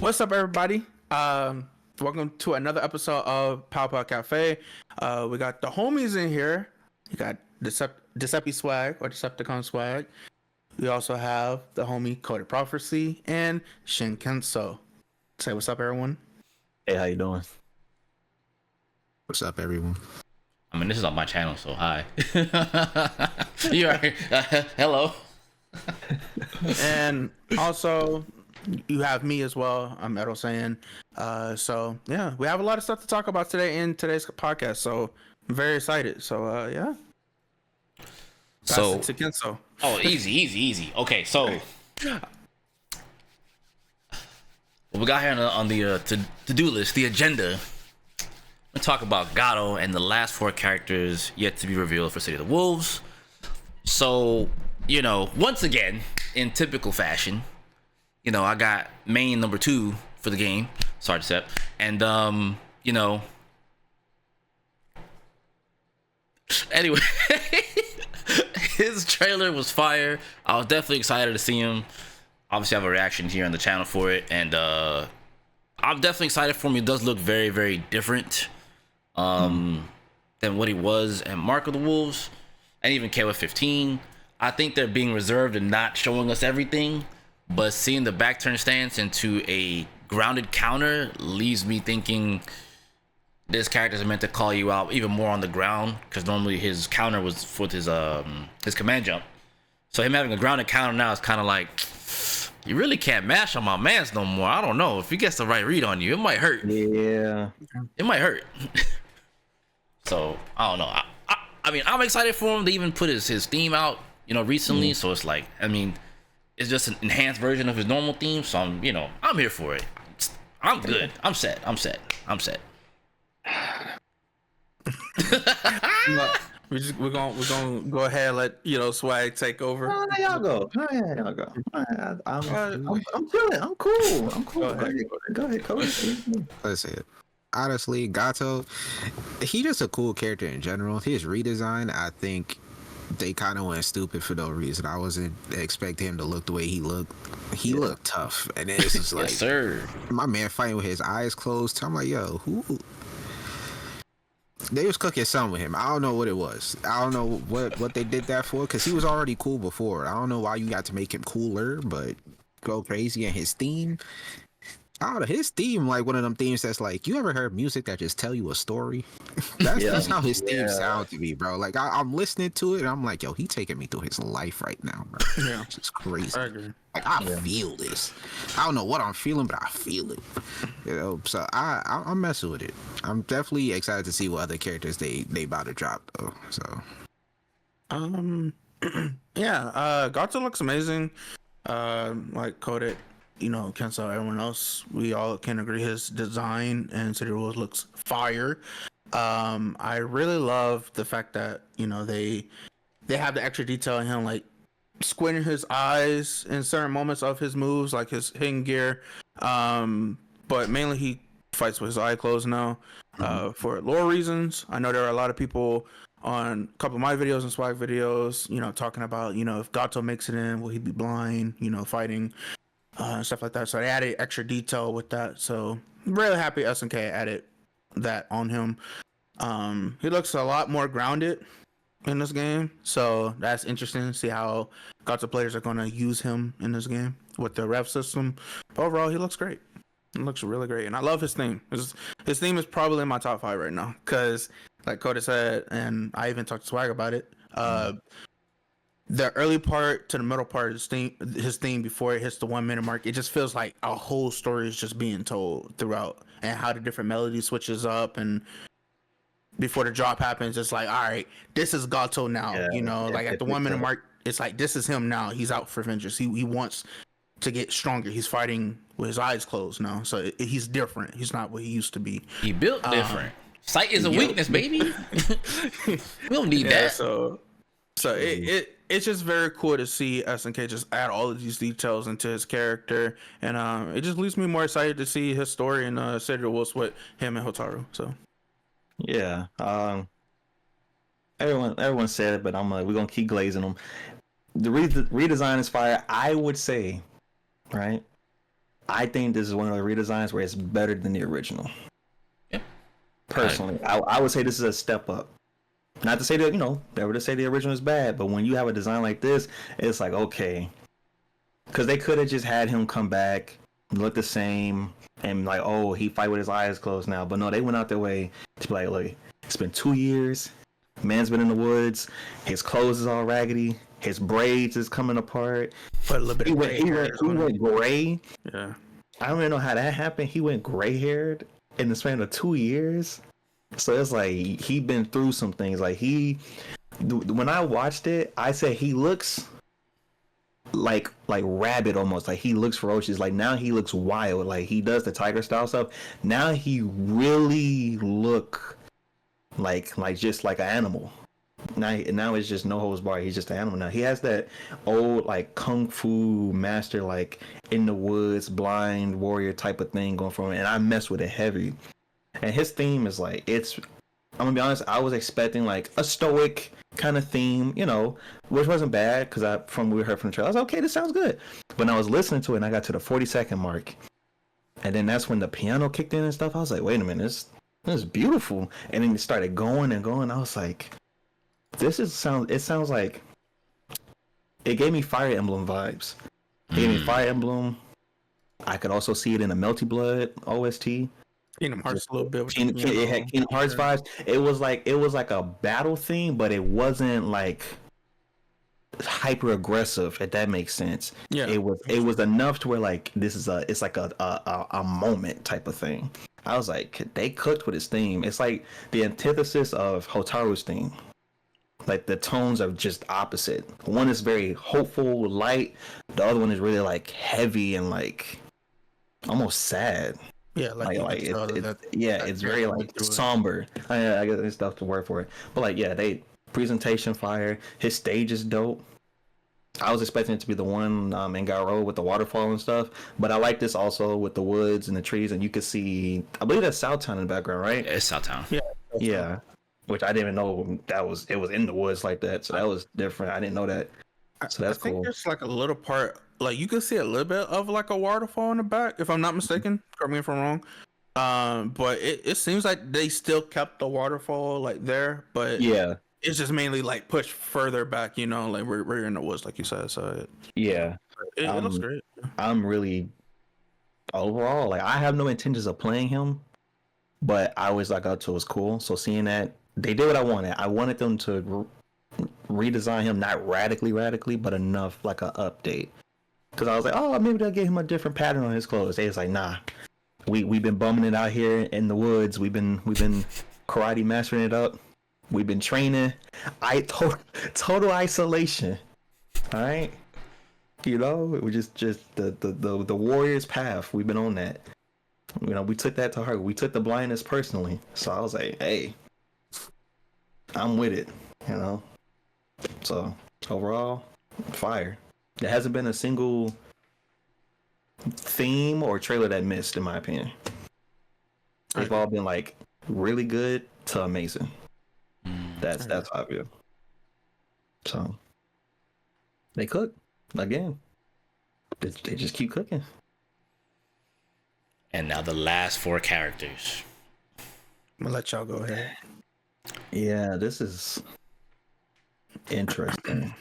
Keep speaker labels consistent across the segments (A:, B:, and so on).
A: What's up, everybody? Welcome to another episode of Pow Pow Cafe. We got the homies in here. You got Decepti Swag or Decepticon Swag. We also have the homie Coded Prophecy and ShinKensou. Say what's up, everyone.
B: Hey, how you doing?
C: What's up, everyone?
D: I mean, this is on my channel, so hi. You are hello.
A: And also, you have me as well. I'm Edo saying. So yeah, we have a lot of stuff to talk about today in today's podcast. So I'm very excited. So yeah.
D: So
A: ShinKensou.
D: oh, easy. Okay, so what we got here on the to-do list, the agenda. We'll talk about Gato and the last 4 characters yet to be revealed for City of the Wolves. So, once again, in typical fashion, I got main number 2 for the game, sorry Sep, and anyway, his trailer was fire. I was definitely excited to see him. Obviously, I have a reaction here on the channel for it, and I'm definitely excited for him. He does look very, very different than what he was in Mark of the Wolves, and even KOF 15. I think they're being reserved and not showing us everything, but seeing the back turn stance into a grounded counter leaves me thinking this character is meant to call you out even more on the ground, because normally his counter was for his command jump. So him having a grounded counter now is kind of like, you really can't mash on my mans no more. I don't know if he gets the right read on you, it might hurt.
B: Yeah,
D: it might hurt. So I don't know. I mean, I'm excited for him to even put his theme out, recently. So it's like, I mean, it's just an enhanced version of his normal theme. So I'm here for it. I'm good. I'm set.
A: We're gonna go ahead and let Swag take over.
B: Oh, there y'all go. I'm chilling. I'm cool. Go ahead, Coach.
C: Let's say it. Honestly, Gato, he just a cool character in general. His redesign, I think they kind of went stupid for no reason. I wasn't expecting him to look the way he looked. He looked tough, and it's just like,
D: yes, sir.
C: My man fighting with his eyes closed. I'm like, yo, who? They was cooking something with him. I don't know what it was. I don't know what they did that for, because he was already cool before. I don't know why you got to make him cooler, but go crazy. And his theme, I don't know, his theme like one of them themes that's like, you ever heard music that just tell you a story? That's how his theme sounds to me, bro. Like I'm listening to it and I'm like, yo, he taking me through his life right now, bro. Yeah, it's just crazy. I agree. Like I feel this. I don't know what I'm feeling, but I feel it. So I'm messing with it. I'm definitely excited to see what other characters they about to drop though. So
A: yeah, Gato looks amazing. Like Coded, Kensou, everyone else, we all can agree his design and City Rules looks fire. I really love the fact that they have the extra detail in him, like squinting his eyes in certain moments of his moves, like his hidden gear. But mainly he fights with his eye closed now, for lore reasons. I know there are a lot of people on a couple of my videos and Swag videos, talking about, if Gato makes it in, will he be blind, fighting, stuff like that. So they added extra detail with that. So I'm really happy SNK added that on him. He looks a lot more grounded in this game. So that's interesting to see how Gato players are going to use him in this game with the rev system. But overall, he looks great. It looks really great. And I love his theme. His theme is probably in my top 5 right now. Because like Coda said, and I even talked to Swag about it, the early part to the middle part of his theme before it hits the 1 minute mark, it just feels like a whole story is just being told throughout, and how the different melody switches up, and before the drop happens, it's like, all right, this is Gato now. Like at the 1 minute mark, it's like, this is him now. He's out for vengeance. He wants to get stronger. He's fighting with his eyes closed now, so he's different. He's not what he used to be.
D: He built different. Sight is a weakness, baby. We don't need that.
A: So it's just very cool to see SNK just add all of these details into his character, and it just leaves me more excited to see his story in City of the Wolves with him and Hotaru. So
B: yeah, everyone said it, but I'm like, we're gonna keep glazing them. The redesign is fire. I would say, right? I think this is one of the redesigns where it's better than the original.
D: Yeah.
B: Personally, I would say this is a step up. Not to say that, never to say the original is bad, but when you have a design like this, it's like, okay. Because they could have just had him come back, look the same, and like, oh, he fight with his eyes closed now. But no, they went out their way to be like, look, it's been 2 years. Man's been in the woods. His clothes is all raggedy. His braids is coming apart.
A: But a little bit
B: He
A: of
B: went gray.
A: Yeah.
B: I don't even know how that happened. He went gray haired in the span of 2 years. So it's like he been through some things. Like when I watched it, I said he looks like rabid almost. Like he looks ferocious. Like now he looks wild. Like he does the tiger style stuff. Now he really look like just like an animal. Now it's just no holds barred. He's just an animal now. He has that old like kung fu master, like in the woods, blind warrior type of thing going for him. And I mess with it heavy. And his theme is like, I'm gonna be honest, I was expecting like a stoic kind of theme, which wasn't bad because from what we heard from the trailer, I was like, okay, this sounds good. But when I was listening to it and I got to the 40-second mark, and then that's when the piano kicked in and stuff, I was like, wait a minute, this is beautiful. And then it started going and going. I was like, it sounds like it gave me Fire Emblem vibes. It gave me Fire Emblem. I could also see it in a Melty Blood OST.
A: Kingdom Hearts a little bit.
B: It had Kingdom Hearts vibes. It was like a battle theme, but it wasn't like hyper aggressive. If that makes sense.
A: Yeah.
B: It was enough to where like it's like a moment type of thing. I was like, they cooked with his theme. It's like the antithesis of Hotaru's theme. Like the tones are just opposite. One is very hopeful, light. The other one is really like heavy and like almost sad.
A: Yeah,
B: it's very like somber. I guess there's stuff to work for it, but like they presentation fire. His stage is dope. I was expecting it to be the one in Gato with the waterfall and stuff, but I like this also with the woods and the trees, and you can see. I believe that's Southtown in the background, right?
D: Yeah, it's Southtown.
B: Yeah. Which I didn't even know it was in the woods like that, so that was different. I didn't know that. So that's cool.
A: I think there's like a little part, like you can see a little bit of like a waterfall in the back, if I'm not mistaken. Correct me if I'm wrong. But it seems like they still kept the waterfall like there, but
B: yeah,
A: it's just mainly like pushed further back, like we're in the woods, like you said. So
B: it
A: looks great.
B: I'm really overall like I have no intentions of playing him, but I always like Gato was cool. So seeing that they did what I wanted. I wanted them to redesign him, not radically, but enough like an update. Because I was like, oh, maybe they'll give him a different pattern on his clothes. They was like, nah, we've been bumming it out here in the woods. We've been karate mastering it up. We've been training. Total isolation. All right, it was just the warrior's path. We've been on that. We took that to heart. We took the blindness personally. So I was like, hey, I'm with it, So overall, fire. There hasn't been a single theme or trailer that missed, in my opinion. They've all been like really good to amazing. That's how I feel. So they cook again. They just keep cooking.
D: And now the last 4 characters.
A: I'm gonna let y'all go ahead.
B: Yeah, this is interesting.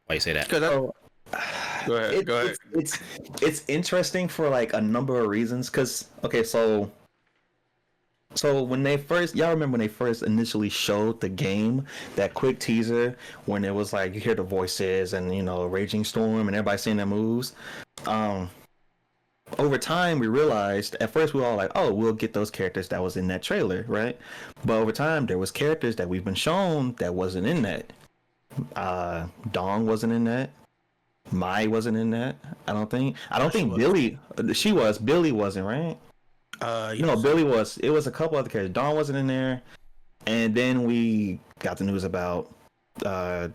D: Why you say that?
A: Go ahead.
B: It's interesting for like a number of reasons. Cause so when y'all remember when they first initially showed the game, that quick teaser when it was like you hear the voices and Raging Storm and everybody seeing their moves. Over time, we realized, at first we were all like, oh, we'll get those characters that was in that trailer, right? But over time, there was characters that we've been shown that wasn't in that. Dawn wasn't in that. Mai wasn't in that, I don't think. I don't think Billy, she was. Billy wasn't, right?
A: Yes.
B: Billy was. It was a couple other characters. Dawn wasn't in there. And then we got the news about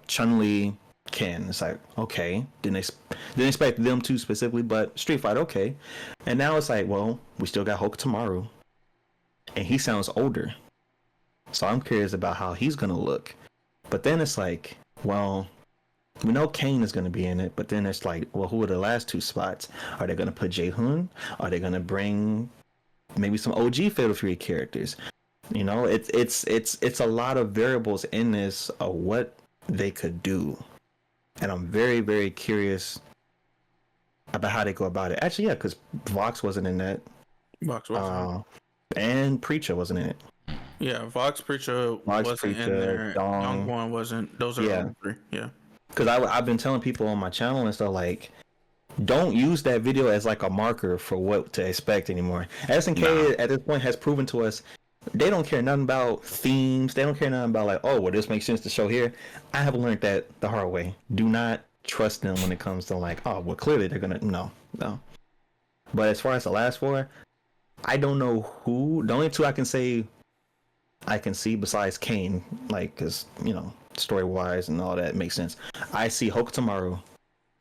B: Chun-Li, Ken. It's like, okay, didn't expect them to specifically, but Street Fighter, okay. And now it's like, well, we still got Tamaru, and he sounds older, so I'm curious about how he's gonna look. But then it's like, well, We know Kane is going to be in it, but then it's like, well, who are the last two spots? Are they going to put Jae-hoon? Are they going to bring maybe some OG Fatal Fury characters? You know, it's a lot of variables in this of what they could do, and I'm very, very curious about how they go about it. Actually, yeah, because Vox wasn't in that,
A: Vox wasn't.
B: and Preacher wasn't in it.
A: Yeah, Vox Preacher wasn't in
B: Preacher,
A: there.
B: Dong.
A: Youngwon wasn't. Those are the three. Yeah.
B: Because I've been telling people on my channel and stuff, like, don't use that video as like a marker for what to expect anymore. SNK at this point has proven to us they don't care nothing about themes. They don't care nothing about like, oh, well, this makes sense to show here. I have learned that the hard way. Do not trust them when it comes to like, oh, well, clearly they're gonna no. But as far as the last four, I don't know who. The only two I can say I can see besides Kane, like, because you know, story wise and all that makes sense. I see Hokutomaru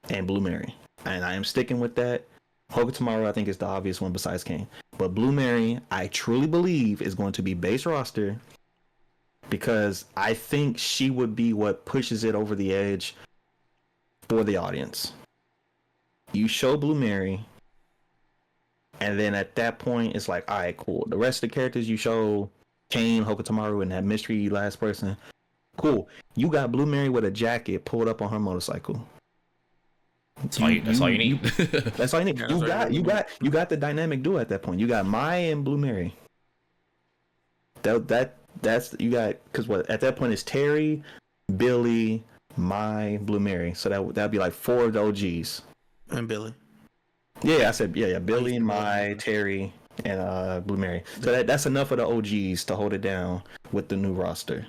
B: and Blue Mary, and I am sticking with that. Hokutomaru, I think, is the obvious one besides Kane, but Blue Mary, I truly believe, is going to be base roster because I think she would be what pushes it over the edge for the audience. You show Blue Mary, and then at that point, it's like, all right, cool. The rest of the characters you show, Kane, Hokutomaru, and that mystery last person, cool. You got Blue Mary with a jacket pulled up on her motorcycle.
D: That's all you need.
B: That's all you need. You got the dynamic duo at that point. You got Mai and Blue Mary. That's you got, because what at that point is Terry, Billy, Mai, Blue Mary. So that'd be like four of the OGs.
A: And Billy.
B: Yeah, I said yeah. Billy, Mai, Terry, and Blue Mary. So that's enough of the OGs to hold it down with the new roster.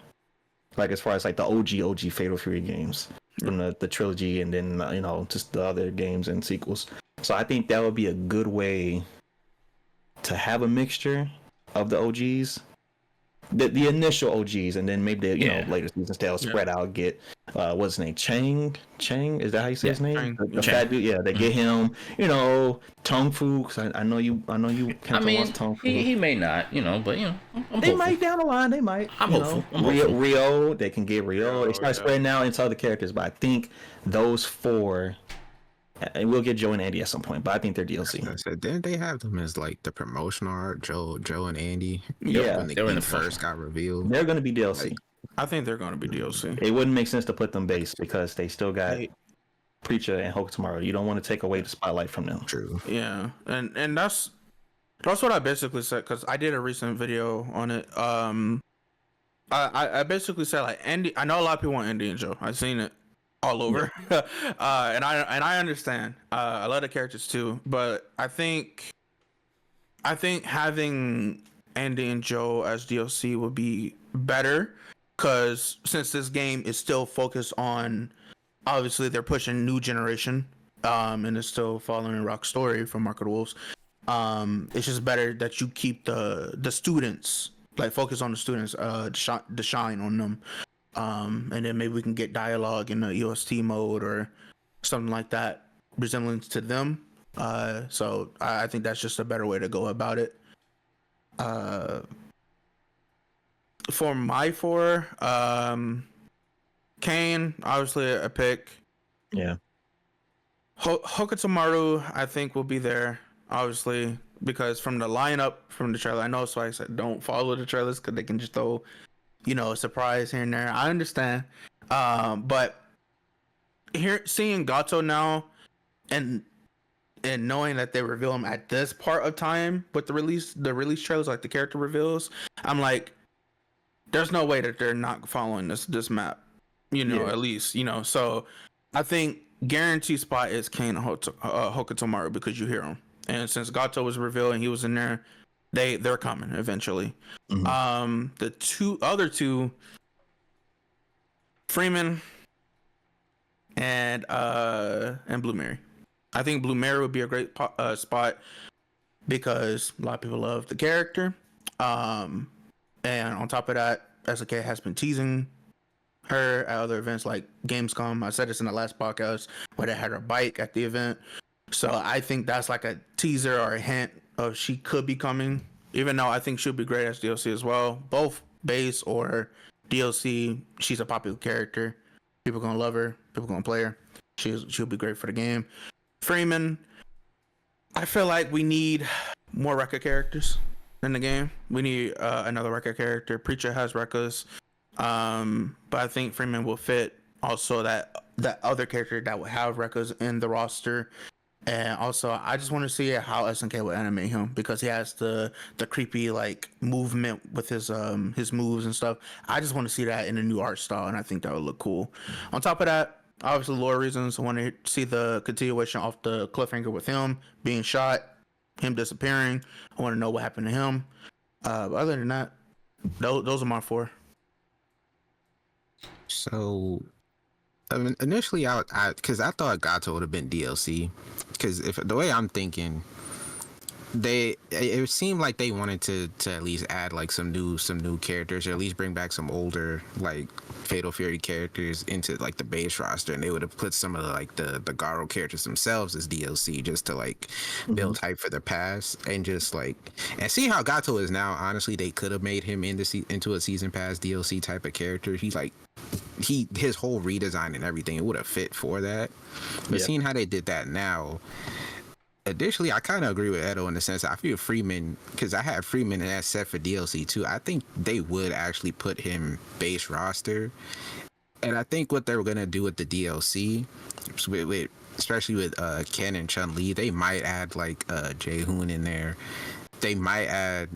B: Like as far as like the OG Fatal Fury games from the trilogy, and then you know, just the other games and sequels. So I think that would be a good way to have a mixture of the OGs, the initial OGs, and then maybe the, you know, later seasons they'll spread out. Get what's his name? Chang, is that how you say his name? The fat dude. Yeah, they get him. You know, Tong Fu. Cause I know you. I mean,
D: Tong Fu. He may not. You know, but you know, I'm
B: they
D: hopeful.
B: might down the line. They might.
D: I'm hopeful. I'm hopeful.
B: Rio, they can get Rio. They start spreading out into other characters, but I think those four. And we'll get Joe and Andy at some point, but I think they're DLC.
C: I said, didn't they have them as like the promotional art? Joe and Andy.
B: Yeah,
C: when
D: they were in the
C: first got revealed.
B: They're going to be DLC.
A: I think they're going to be DLC.
B: It wouldn't make sense to put them base because they still got Preacher and Hokutomaru. You don't want to take away the spotlight from them.
C: True.
A: Yeah, and that's what I basically said, because I did a recent video on it. I basically said like Andy. I know a lot of people want Andy and Joe. I've seen it all over, and I understand. I love the characters too, but I think having Andy and Joe as DLC would be better, because since this game is still focused on, obviously they're pushing new generation, and it's still following Rock's story from Mark of the Wolves. It's just better that you keep the students, like focus on the students, the shine on them. And then maybe we can get dialogue in the EOST mode or something like that, resemblance to them. So I think that's just a better way to go about it. For my four, Kane, obviously a pick.
B: Yeah.
A: Hokutomaru, I think, will be there, obviously, because from the lineup, from the trailer, I know, so I said don't follow the trailers because they can just throw, you know, a surprise here and there. I understand. But seeing Gato now and knowing that they reveal him at this part of time with the release trailers, like the character reveals, I'm like, there's no way that they're not following this map, you know, at least, you know. So I think guaranteed spot is Kane and Hokutomaru, because you hear him. And since Gato was revealed and he was in there, they're coming eventually. Mm-hmm. The other two, Freeman and Blue Mary. I think Blue Mary would be a great spot because a lot of people love the character. And on top of that, SNK has been teasing her at other events like Gamescom. I said this in the last podcast where they had her bike at the event. So I think that's like a teaser or a hint of she could be coming, even though I think she'll be great as DLC as well. Both base or DLC, she's a popular character. People gonna love her. People gonna play her. She'll be great for the game. Freeman, I feel like we need more Rekka characters in the game. We need another Rekka character. Preacher has Rekkas, but I think Freeman will fit. Also, that other character that would have Rekkas in the roster. And also, I just want to see how SNK will animate him because he has the creepy like movement with his moves and stuff. I just want to see that in a new art style, and I think that would look cool. On top of that, obviously lore reasons, I want to see the continuation off the cliffhanger with him being shot, him disappearing. I want to know what happened to him. But other than that, those are my 4.
C: So I mean, initially, because I thought Gato would have been DLC, because if the way I'm thinking, it seemed like they wanted to at least add like some new characters, or at least bring back some older like Fatal Fury characters into like the base roster, and they would have put some of the Garo characters themselves as DLC just to like build hype for the past, and just like and see how Gato is now. Honestly, they could have made him into a season pass DLC type of character. He's like his whole redesign and everything, it would have fit for that. But seeing how they did that now, additionally, I kind of agree with Edo in the sense I feel Freeman, because I had Freeman as set for DLC too. I think they would actually put him base roster, and I think what they're gonna do with the DLC, with especially with Ken and Chun-Li, they might add like Jae-hoon in there. They might add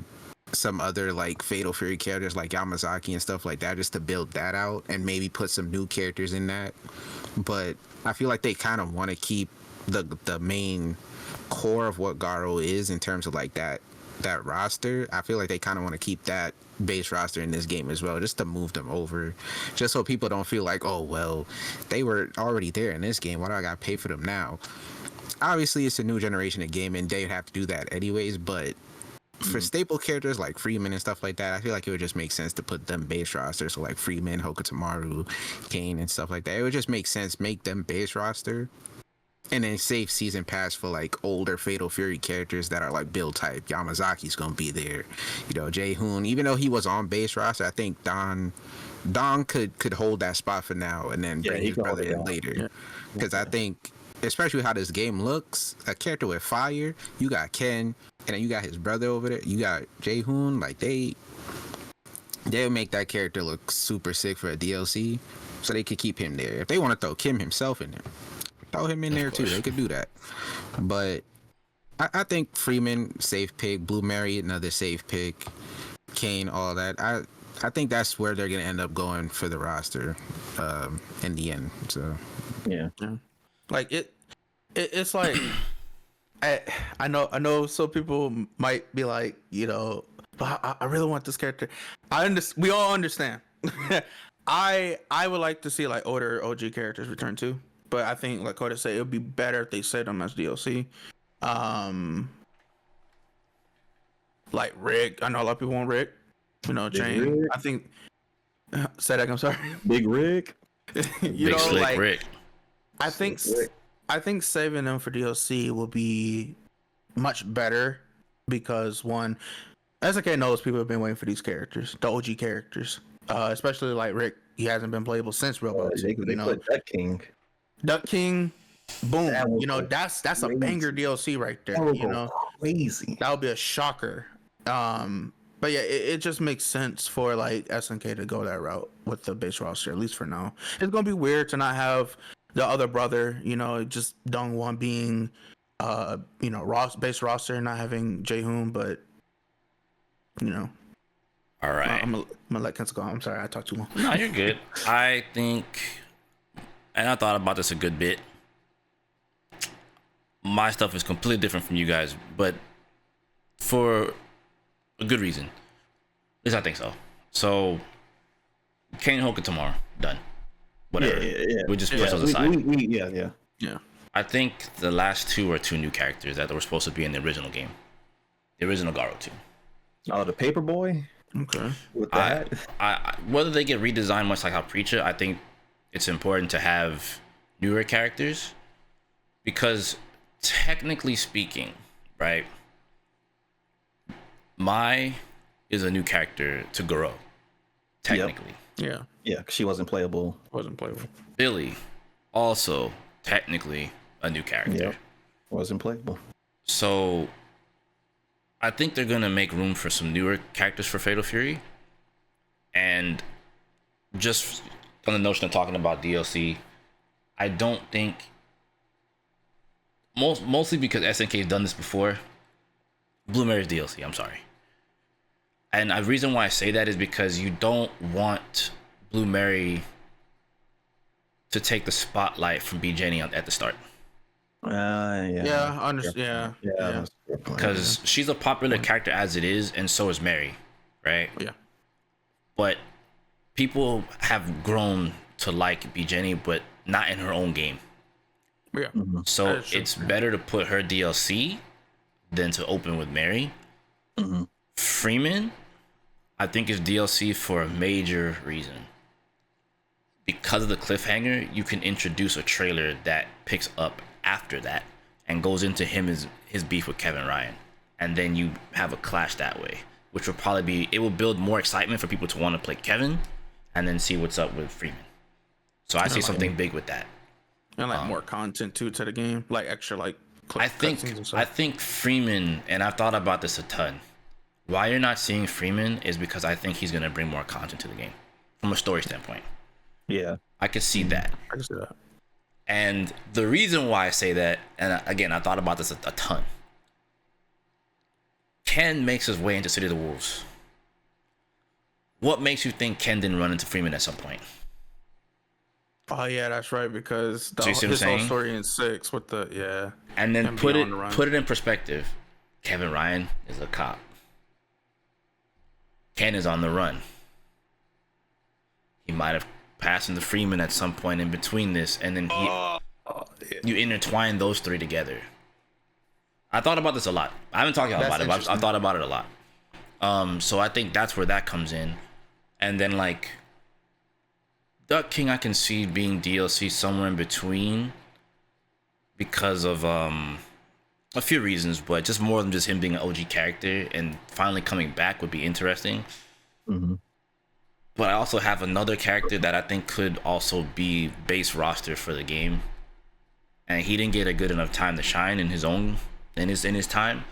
C: some other like Fatal Fury characters like Yamazaki and stuff like that, just to build that out and maybe put some new characters in that. But I feel like they kind of want to keep the main core of what Garo is in terms of like that roster. I feel like they kind of want to keep that base roster in this game as well, just to move them over, just so people don't feel like, oh well, they were already there in this game, why do I gotta pay for them now? Obviously it's a new generation of game and they'd have to do that anyways, but for staple characters like Freeman and stuff like that, I feel like it would just make sense to put them base roster. So like Freeman, Hokutomaru, Kane and stuff like that, it would just make sense, make them base roster, and then save season pass for like older Fatal Fury characters that are like build type. Yamazaki's gonna be there, you know, Jae-hoon, even though he was on base roster, I think Don could hold that spot for now and then bring his brother in later, because I think especially with how this game looks, a character with fire, you got Ken, and then you got his brother over there, you got Jae-hoon, like they'll make that character look super sick for a DLC, so they could keep him there. If they want to throw Kim himself in there, throw him in there too, they could do that. But I think Freeman, safe pick, Blue Mary, another safe pick, Kane, all that. I think that's where they're gonna end up going for the roster in the end. So
B: Yeah.
A: Like it's like I know some people might be like, you know, but I really want this character. We all understand. I would like to see like older OG characters return too, but I think like Coda said, it would be better if they set them as DLC. Like Rick, I know a lot of people want Rick. You know, Jane. I think. Say that. I'm sorry.
B: Big Rick.
A: You
D: Big
A: know,
D: slick
A: like
D: Rick.
A: I think saving them for DLC will be much better because one, SNK knows people have been waiting for these characters, the OG characters, especially like Rick. He hasn't been playable since Real Boat.
B: They put
A: Duck King, boom. You know, that's
B: crazy.
A: a banger DLC right there. You know,
B: crazy.
A: That would be a shocker. But yeah, it just makes sense for like SNK to go that route with the base roster, at least for now. It's gonna be weird to not have the other brother, you know, just Dongwon being, you know, base roster and not having Jae-hoon, but you know.
D: All right.
A: I'm gonna let Kensou go. I'm sorry, I talked too long.
D: No, you're good. I think, and I thought about this a good bit. My stuff is completely different from you guys, but for a good reason. At least I think so. So, Kane Hoka tomorrow, done. Whatever.
B: Yeah.
D: We just push those aside.
A: Yeah.
D: I think the last two are two new characters that were supposed to be in the original game. The original Garo 2.
B: Oh, the Paperboy?
A: Okay.
B: With that?
D: I whether they get redesigned much like how Preacher, I think it's important to have newer characters because technically speaking, right? Mai is a new character to Garo. technically.
A: Yeah,
B: Yeah, 'cause she wasn't playable.
A: wasn't playable.
D: Billy, also technically a new character.
B: Yep. Wasn't playable.
D: So I think they're gonna make room for some newer characters for Fatal Fury. And just on the notion of talking about DLC, I don't think mostly because SNK has done this before. Blue Mary's DLC, I'm sorry. And the reason why I say that is because you don't want Blue Mary to take the spotlight from B Jenny at the start.
B: Yeah.
A: Yeah, I understand. Yeah, yeah,
B: that's a good point.
D: Because she's a popular character as it is, and so is Mary, right?
A: yeah.
D: But people have grown to like B Jenny, but not in her own game.
A: Yeah.
D: So
A: That is true.
D: it's better to put her DLC than to open with Mary. Freeman, I think, is DLC for a major reason. Because of the cliffhanger, you can introduce a trailer that picks up after that and goes into his beef with Kevin Ryan. And then you have a clash that way, which will probably be, it will build more excitement for people to want to play Kevin and then see what's up with Freeman. So I see something big with that.
A: And like more content too to the game, like extra like. cutscenes and stuff.
D: I think Freeman, and I've thought about this a ton. Why you're not seeing Freeman is because I think he's gonna bring more content to the game from a story standpoint.
B: Yeah.
D: I could see that.
A: I can see that.
D: And the reason why I say that, and again, I thought about this a ton. Ken makes his way into City of the Wolves. What makes you think Ken didn't run into Freeman at some point?
A: Oh yeah, that's right. Because
D: So you see what I'm
A: his whole
D: saying?
A: story in 6 with the
D: And then
A: him
D: put
A: being
D: it
A: on the run.
D: put it in perspective. Kevin Ryan is a cop. Ken is on the run. He might have passed into Freeman at some point in between this, and then you intertwine those three together. I thought about this a lot. I haven't talked about it, but I thought about it a lot. So I think that's where that comes in. And then like Duck King, I can see being DLC somewhere in between because of a few reasons, but just more than just him being an OG character and finally coming back would be interesting. But I also have another character that I think could also be base roster for the game, and he didn't get a good enough time to shine in his his time.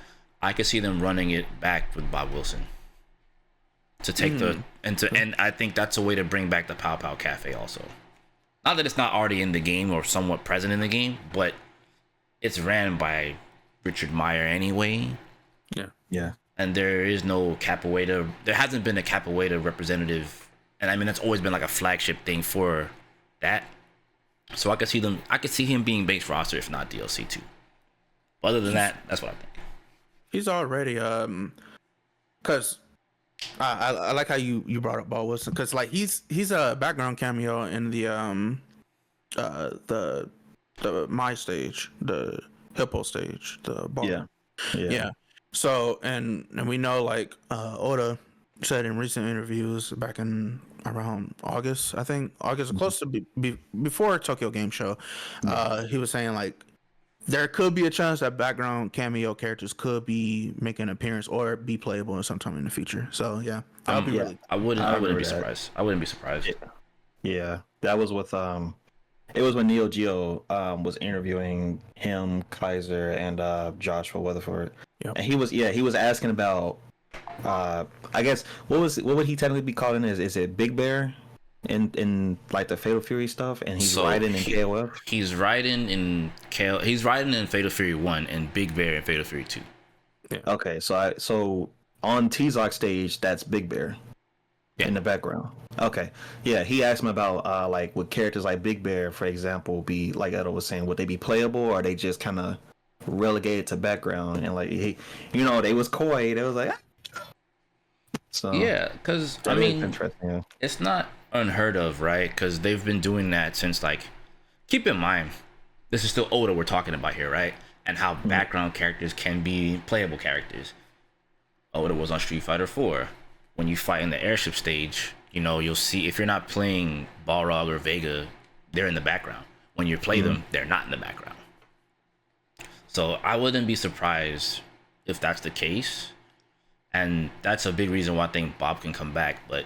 D: I could see them running it back with Bob Wilson to take and I think that's a way to bring back the Pow Pow Cafe also. Not that it's not already in the game or somewhat present in the game, but it's ran by Richard Meyer anyway.
B: Yeah.
D: And there is no Capoeira. There hasn't been a Capoeira representative, and I mean that's always been like a flagship thing for that. So I could see him being base roster if not DLC too. Other than that, that's what I think.
A: He's already because I like how you brought up Ball Wilson, because like he's a background cameo in the my stage, the hippo stage, the ball. Yeah. So and we know like Oda said in recent interviews back in around August, I think August, close to before Tokyo Game Show, he was saying like there could be a chance that background cameo characters could be making an appearance or be playable sometime in the future. So yeah, that would be really.
D: I wouldn't be surprised. I wouldn't be surprised.
B: Yeah. That was with it was when Neo Geo was interviewing him, Kaiser, and Joshua Weatherford.
A: Yep.
B: And he was asking about I guess what would he technically be called in? Is it Big Bear in like the Fatal Fury stuff, and he's riding in KOF?
D: He's riding in Fatal Fury 1 and Big Bear in Fatal Fury 2.
A: Yeah.
B: Okay, so on T-Zoc stage, that's Big Bear in the background. Okay, yeah, he asked me about like would characters like Big Bear, for example, be like Edo was saying, would they be playable, or are they just kind of relegated to background? And like they was coy, they was like so
D: Yeah, because I
B: that is
D: mean,
B: interesting. Yeah.
D: it's not unheard of, right? Because they've been doing that since like. Keep in mind, this is still Oda we're talking about here, right? And how background characters can be playable characters. Oda was on Street Fighter 4. When you fight in the airship stage, you'll see if you're not playing Balrog or Vega, they're in the background. When you play them, they're not in the background. So I wouldn't be surprised if that's the case. And that's a big reason why I think Bob can come back. But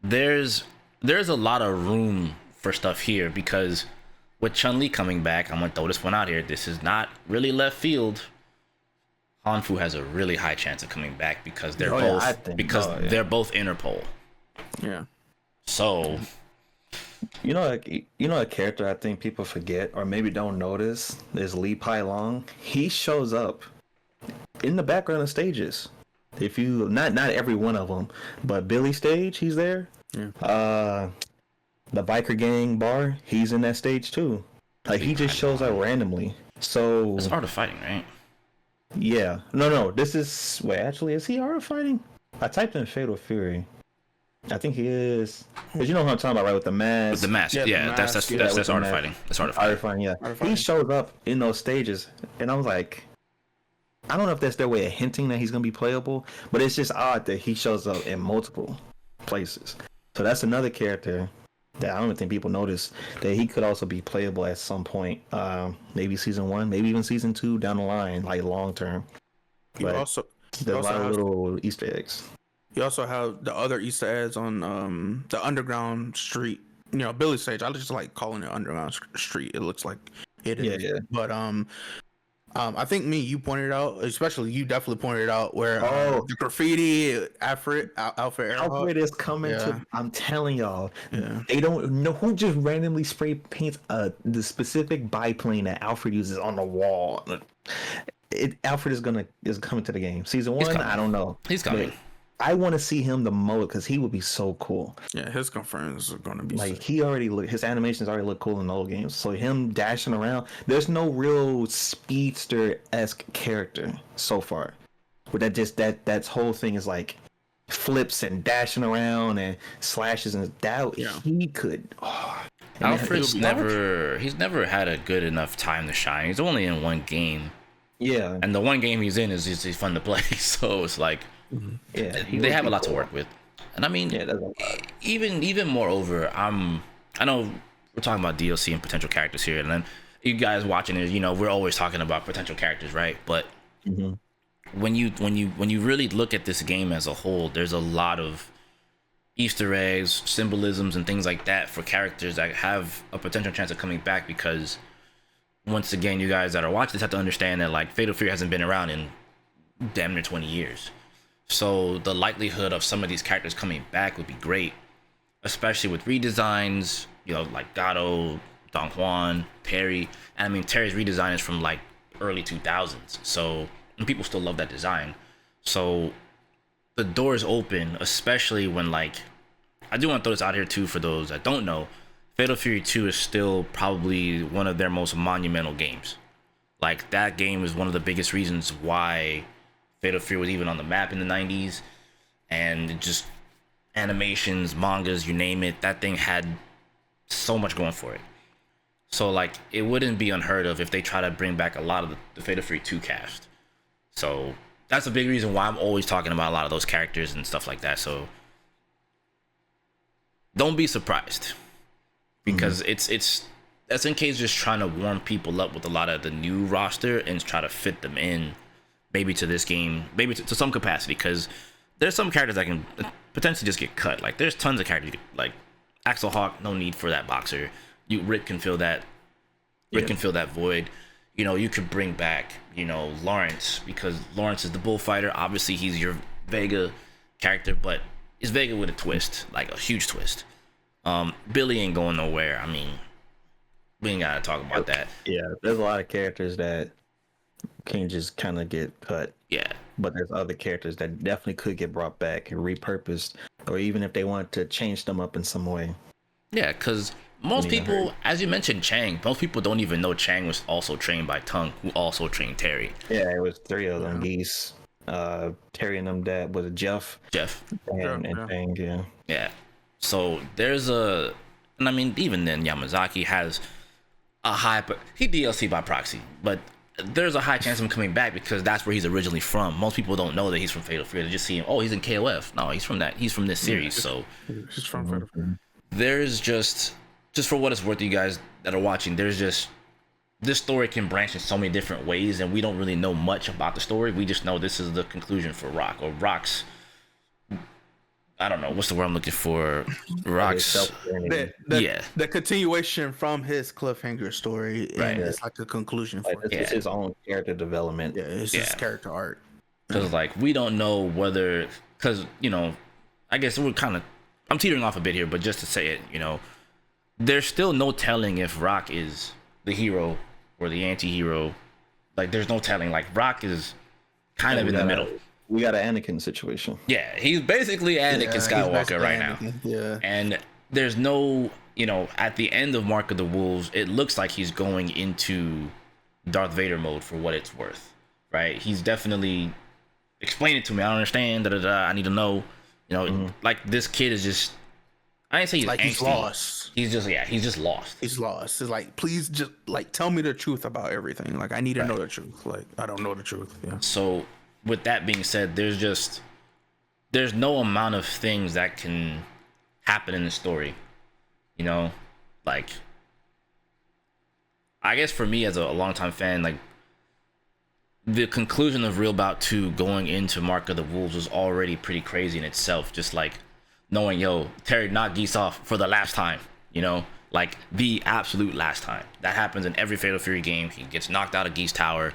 D: there's a lot of room for stuff here, because with Chun-Li coming back, I'm gonna throw this one out here. This is not really left field. Hanfu has a really high chance of coming back because they're they're both Interpol.
A: Yeah.
D: So,
B: You know a character I think people forget or maybe don't notice is Lee Pai Long. He shows up in the background of stages. If you not every one of them, but Billy Stage, he's there.
A: Yeah.
B: The biker gang bar, he's in that stage too. Like he just shows up randomly. So
D: it's Art of Fighting, right?
B: yeah, no. This is actually, is he Art of Fighting? I typed in Fatal Fury. I think he is. Cause you know what I'm talking about, right? With the mask.
D: With the mask, yeah, that's Art of Fighting. That's Art of
B: Art of
D: Fighting.
B: Fighting, yeah.
A: Art of Fighting.
B: He shows up in those stages, and I was like, I don't know if that's their way of hinting that he's gonna be playable, but it's just odd that he shows up in multiple places. So that's another character that I don't think people notice that he could also be playable at some point. Maybe season 1, maybe even season 2 down the line, like long term.
A: You also
B: There's a lot of
A: have,
B: little Easter eggs.
A: you also have the other Easter eggs on the underground street. You know, Billy Stage. I just like calling it underground street. It looks like it is.
B: Yeah.
A: But I think you pointed out, especially you definitely pointed out where the graffiti Alfred
B: Alfred is coming to. I'm telling y'all,
A: Yeah.
B: they don't know who just randomly spray paints the specific biplane that Alfred uses on the wall. Alfred is coming to the game. Season 1, I don't know.
D: He's coming.
B: But I want to see him the most because he would be so cool.
A: Yeah, his confirms are going to be
B: Like
A: sick.
B: he already his animations already look cool in the old games. So him dashing around, there's no real speedster-esque character so far. But that whole thing is like flips and dashing around and slashes and he could.
D: Alfred's he's never had a good enough time to shine. He's only in one game.
B: Yeah.
D: And the one game he's in is he's fun to play. So it's like,
B: Yeah.
D: they have a lot to work with. And I mean, even moreover, I know we're talking about DLC and potential characters here, and then you guys watching it, you know, we're always talking about potential characters, right? But when you really look at this game as a whole, there's a lot of Easter eggs, symbolisms, and things like that for characters that have a potential chance of coming back, because once again, you guys that are watching this have to understand that like Fatal Fury hasn't been around in damn near 20 years. So the likelihood of some of these characters coming back would be great, especially with redesigns, you know, like Gato, Don Juan, Terry. And I mean, Terry's redesign is from like early 2000s. So, and people still love that design. So the door is open, especially when like, I do want to throw this out here too for those that don't know, Fatal Fury 2 is still probably one of their most monumental games. Like that game is one of the biggest reasons why Fatal Fury was even on the map in the 90s, and just animations, mangas, you name it, that thing had so much going for it. So like it wouldn't be unheard of if they try to bring back a lot of the Fatal Fury 2 cast. So that's a big reason why I'm always talking about a lot of those characters and stuff like that. So don't be surprised, because it's SNK is just trying to warm people up with a lot of the new roster and try to fit them in, maybe to this game, maybe to some capacity, because there's some characters that can potentially just get cut. Like there's tons of characters like Axel Hawk, no need for that boxer. Rick can fill that. Rick can fill that void. You know, you could bring back, you know, Lawrence, because Lawrence is the bullfighter. Obviously, he's your Vega character, but it's Vega with a twist, like a huge twist. Billy ain't going nowhere. I mean, we ain't gotta talk about that.
B: Yeah, there's a lot of characters that can just kind of get cut.
D: Yeah.
B: But there's other characters that definitely could get brought back and repurposed, or even if they want to change them up in some way.
D: Yeah, because most people, as you mentioned, Chang, most people don't even know Chang was also trained by Tung, who also trained Terry.
B: Yeah, it was 3 of them. Geese, Terry and them, that was Jeff, and Chang, yeah.
D: Yeah. So there's and I mean, even then, Yamazaki has a high, but he DLC by proxy, but there's a high chance of him coming back because that's where he's originally from. Most people don't know that he's from Fatal Fury. They just see him, oh, he's in KOF. No, he's from this series. So
A: He's from Fatal Fury.
D: there's just for what it's worth, you guys that are watching, there's just, this story can branch in so many different ways, and we don't really know much about the story. We just know this is the conclusion for Rock, or Rock's I don't know what's the word I'm looking for. Rock's yeah,
A: the continuation from his cliffhanger story,
D: Right.
A: and it's like a conclusion for
B: Like
A: it.
B: it's his own character development.
A: Yeah, it's
D: Yeah.
A: just character art.
D: because like we don't know whether because I guess I'm teetering off a bit here, but just to say it, there's still no telling if Rock is the hero or the anti-hero. Like there's no telling. Like Rock is kind of in the middle.
B: We got an Anakin situation.
D: Yeah, he's basically Anakin Skywalker right now.
A: Yeah.
D: And there's no, at the end of Mark of the Wolves, it looks like he's going into Darth Vader mode for what it's worth, right? He's definitely explain it to me. I don't understand. I need to know. Like this kid is just. I didn't say he's
A: like
D: angsty.
A: he's lost.
D: He's just lost.
A: He's lost. It's like, please just like tell me the truth about everything. Like I need to know the truth. Like I don't know the truth. Yeah.
D: So with that being said, there's no amount of things that can happen in the story. Like I guess for me as a longtime fan, like the conclusion of Real Bout 2 going into Mark of the Wolves was already pretty crazy in itself. Just like knowing, Terry knocked Geese off for the last time, like the absolute last time. That happens in every Fatal Fury game. He gets knocked out of Geese Tower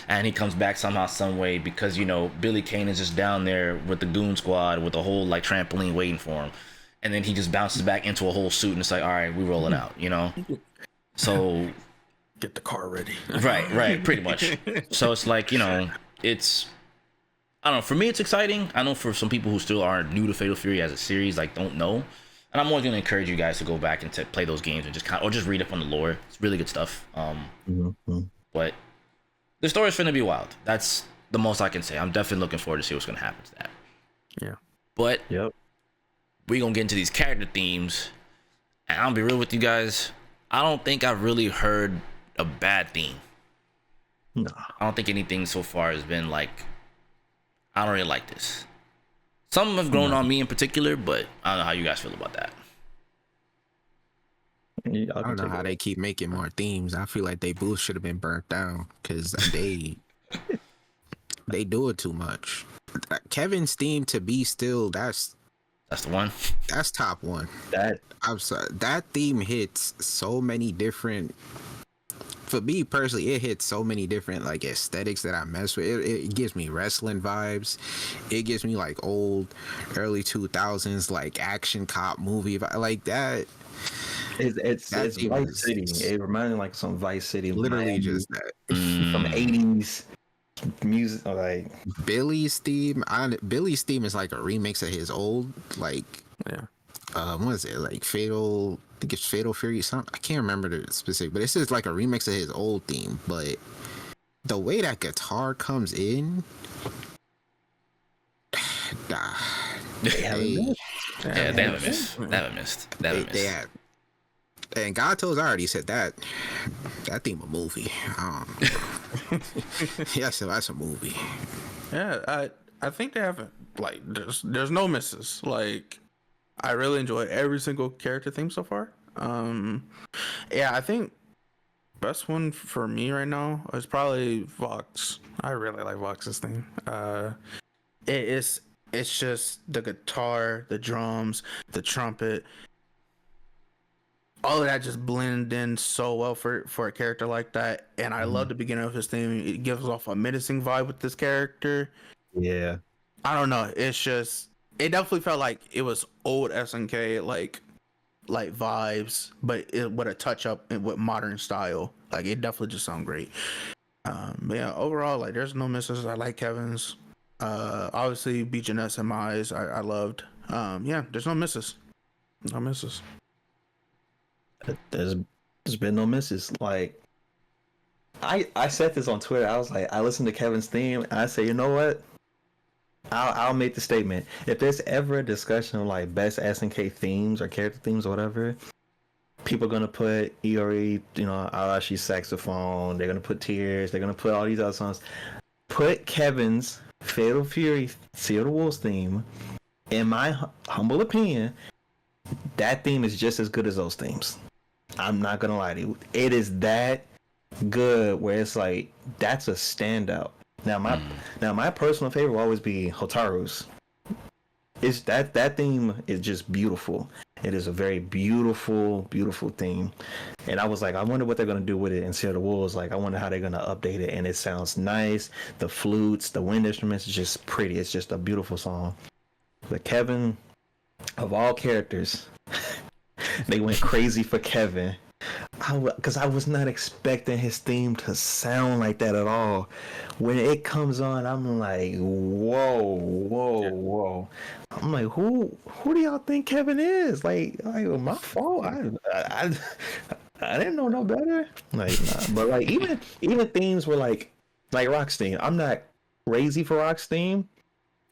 D: and he comes back somehow, some way because, Billy Kane is just down there with the goon squad with a whole like trampoline waiting for him. And then he just bounces back into a whole suit and it's like, all right, we rolling out, So
A: get the car ready.
D: right, pretty much. So it's like, it's, I don't know, for me it's exciting. I know for some people who still are new to Fatal Fury as a series, like don't know. And I'm always going to encourage you guys to go back and play those games and just read up on the lore. It's really good stuff. But the story's finna be wild. That's the most I can say. I'm definitely looking forward to see what's going to happen to that.
A: Yeah.
D: But
B: Yep.
D: we're going to get into these character themes. And I'll be real with you guys. I don't think I've really heard a bad theme.
B: No.
D: I don't think anything so far has been like, I don't really like this. Some have grown on me in particular, but I don't know how you guys feel about that.
B: I
C: I don't know how they keep making more themes. I feel like they both should have been burnt down because they do it too much. Kevin's theme to Be Still, that's
D: the one.
C: That's top one. I'm sorry, that theme hits so many different. For me personally, it hits so many different like aesthetics that I mess with. It gives me wrestling vibes. It gives me like old, early 2000s like action cop movie like that.
B: It's Vice City. It reminded me like some Vice City.
C: Literally just that.
B: From 80s music, like
C: Billy's theme. Billy's theme is like a remix of his old like what is it like Fatal? I think it's Fatal Fury. Something I can't remember the specific, but it's just like a remix of his old theme. But the way that guitar comes in,
D: They haven't missed.
C: They have. And Gato's already said that theme a movie. Yes, that's a movie.
A: Yeah, I think they haven't like there's no misses. Like I really enjoy every single character theme so far. Yeah, I think best one for me right now is probably Vox. I really like Vox's theme. It's just the guitar, the drums, the trumpet. All of that just blend in so well for a character like that. And I love the beginning of his theme. It gives off a menacing vibe with this character.
B: yeah.
A: I don't know. It's just, it definitely felt like it was old SNK like vibes, but with a touch up and with modern style. Like it definitely just sounds great. But yeah, overall, like there's no misses. I like Kevin's. Obviously, B. Jeanette's and Mai's I loved. Yeah, there's no misses. No misses.
B: There's been no misses. Like I said this on Twitter. I was like, I listened to Kevin's theme and I say, you know what? I'll make the statement. If there's ever a discussion of like best SNK themes or character themes or whatever, people are gonna put Iori, Arashi's saxophone, they're gonna put Tears, they're gonna put all these other songs. Put Kevin's Fatal Fury Seal of the Wolves theme, in my humble opinion, that theme is just as good as those themes. I'm not gonna lie to you. It is that good where it's like that's a standout. Now my personal favorite will always be Hotaru's. it's that theme is just beautiful. It is a very beautiful, beautiful theme. And I was like, I wonder what they're gonna do with it. And Sierra the Wolves, like, I wonder how they're gonna update it. And it sounds nice. The flutes, the wind instruments, is just pretty. It's just a beautiful song. But Kevin, of all characters, they went crazy for Kevin. Because I was not expecting his theme to sound like that at all. When it comes on, I'm like, whoa. I'm like, who do y'all think Kevin is? Like my fault. I didn't know no better. Like, nah. But like even themes were like Rock's theme. I'm not crazy for Rock's theme,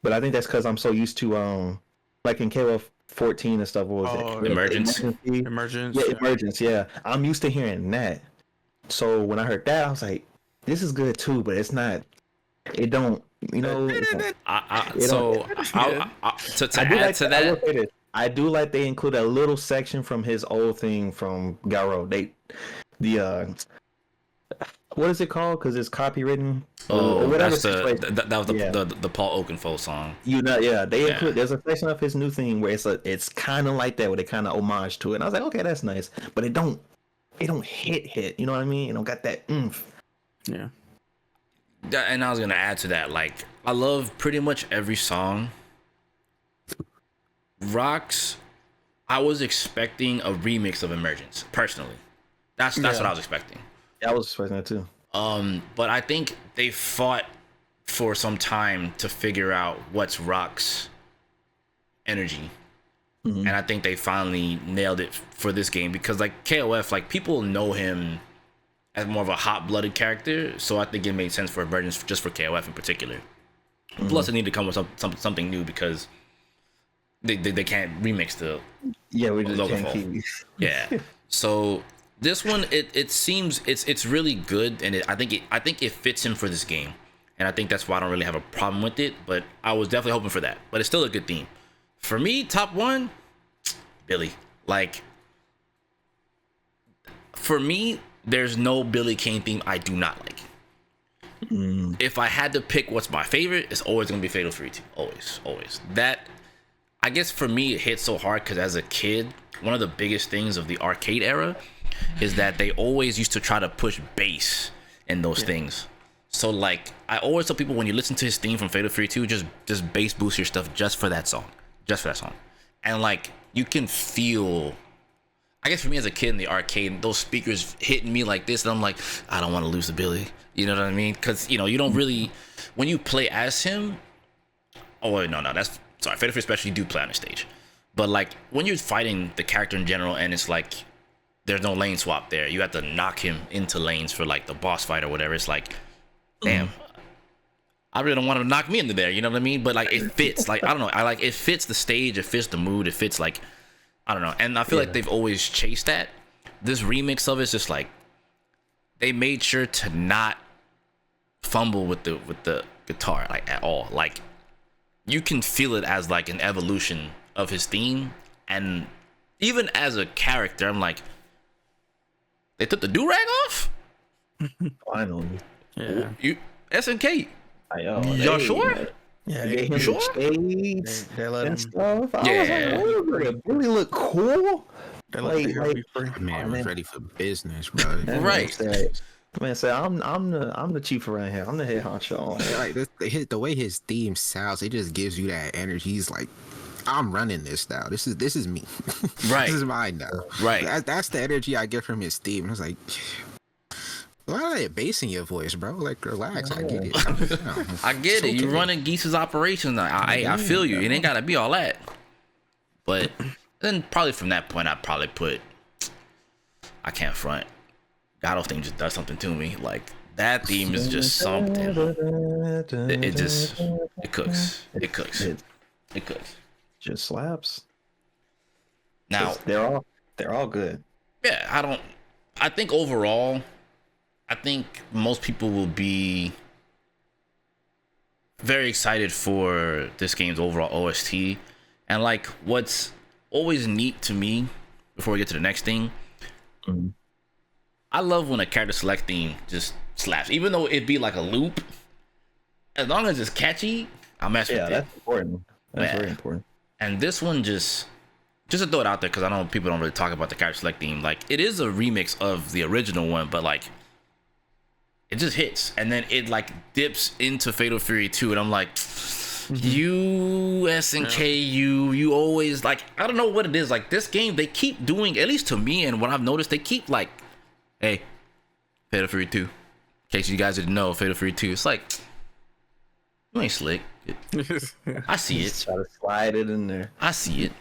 B: but I think that's because I'm so used to like in KOF 14 and stuff. What was it?
A: Emergence.
B: Yeah, Emergence. Yeah, I'm used to hearing that. So when I heard that, I was like, "This is good too," but it's not. It don't. You know.
D: To add to that,
B: I do like they include a little section from his old thing from Gato. What is it called? Because it's copywritten.
D: Oh, that's that was the Paul Oakenfold song.
B: They include. There's a section of his new thing where it's kind of like that, where they kind of homage to it. And I was like, okay, that's nice, but it don't hit. You know what I mean? It don't got that oomph.
A: Yeah.
D: And I was gonna add to that, like, I love pretty much every song. Rocks, I was expecting a remix of Emergence personally. That's what I was expecting.
B: Yeah, I was expecting that too.
D: But I think they fought for some time to figure out what's Rock's energy. Mm-hmm. And I think they finally nailed it for this game because, like, KOF, like, people know him as more of a hot-blooded character, so I think it made sense for Emergence just for KOF in particular. Mm-hmm. Plus, they need to come with something new because they can't remix the
B: we just can't keep.
D: Yeah. So this one, it seems it's really good, and I think it fits him for this game, and I think that's why I don't really have a problem with it. But I was definitely hoping for that. But it's still a good theme. For me, top one, Billy. Like, for me, there's no Billy Kane theme I do not like. If I had to pick what's my favorite, it's always gonna be Fatal Fury 2. Always. That, I guess for me, it hits so hard because as a kid, one of the biggest things of the arcade era is that they always used to try to push bass in those things. So, like, I always tell people, when you listen to his theme from Fatal Fury 2, just bass boost your stuff just for that song. And, like, you can feel, I guess for me as a kid in the arcade, those speakers hitting me like this, and I'm like, I don't want to lose the Billy. You know what I mean? Because, you know, you don't really, when you play as him, Fatal Fury especially, you do play on the stage. But, like, when you're fighting the character in general, and it's like, there's no lane swap there, you have to knock him into lanes for, like, the boss fight or whatever. It's like, damn, I really don't want him to knock me into there, you know what I mean? But, like, it fits. Like, I don't know, it fits the stage, it fits the mood, it fits, like, I don't know. And I feel like they've always chased that. This remix of it's just like, they made sure to not fumble with the guitar, like, at all. Like, you can feel it as, like, an evolution of his theme. And even as a character, I'm like, they took the do-rag off?
B: Finally.
A: Yeah.
D: You SNK.
B: Y'all
D: sure?
A: Yeah,
B: you sure?
A: They let him.
B: Stuff. I was like, it really look cool.
A: They let the hero be free.
C: Man, was ready for business, bro.
D: Right.
B: Man, say I'm the chief around here. I'm the head honcho.
C: Like, the way his theme sounds, it just gives you that energy. He's like, I'm running this now. This is me.
D: Right.
C: This is mine now.
D: Right.
C: That's the energy I get from his theme. I was like, why are they bass in your voice, bro? Like, relax. I get it.
D: I get it. You're running Geese's operations. I feel you. It ain't gotta be all that. But then probably from that point, I'd probably put, I can't front, Gato theme just does something to me. Like, that theme is just something. It cooks.
B: Just slaps.
D: Now
B: they're all good.
D: Yeah, I think overall, I think most people will be very excited for this game's overall OST. And, like, what's always neat to me, before we get to the next thing, I love when a character select theme just slaps. Even though it be like a loop, as long as it's catchy, I'll mess with it.
B: Yeah, that's important. That's very important.
D: And this one just to throw it out there, because I know people don't really talk about the character select theme. Like, it is a remix of the original one, but like, it just hits, and then it like dips into Fatal Fury 2, and I'm like, you SNK, you always like, I don't know what it is. Like, this game, they keep doing, at least to me, and what I've noticed, they keep like, hey, Fatal Fury 2. In case you guys didn't know, Fatal Fury 2. It's like, you ain't slick. I see it.
B: Just try to slide it in there.
D: I see it.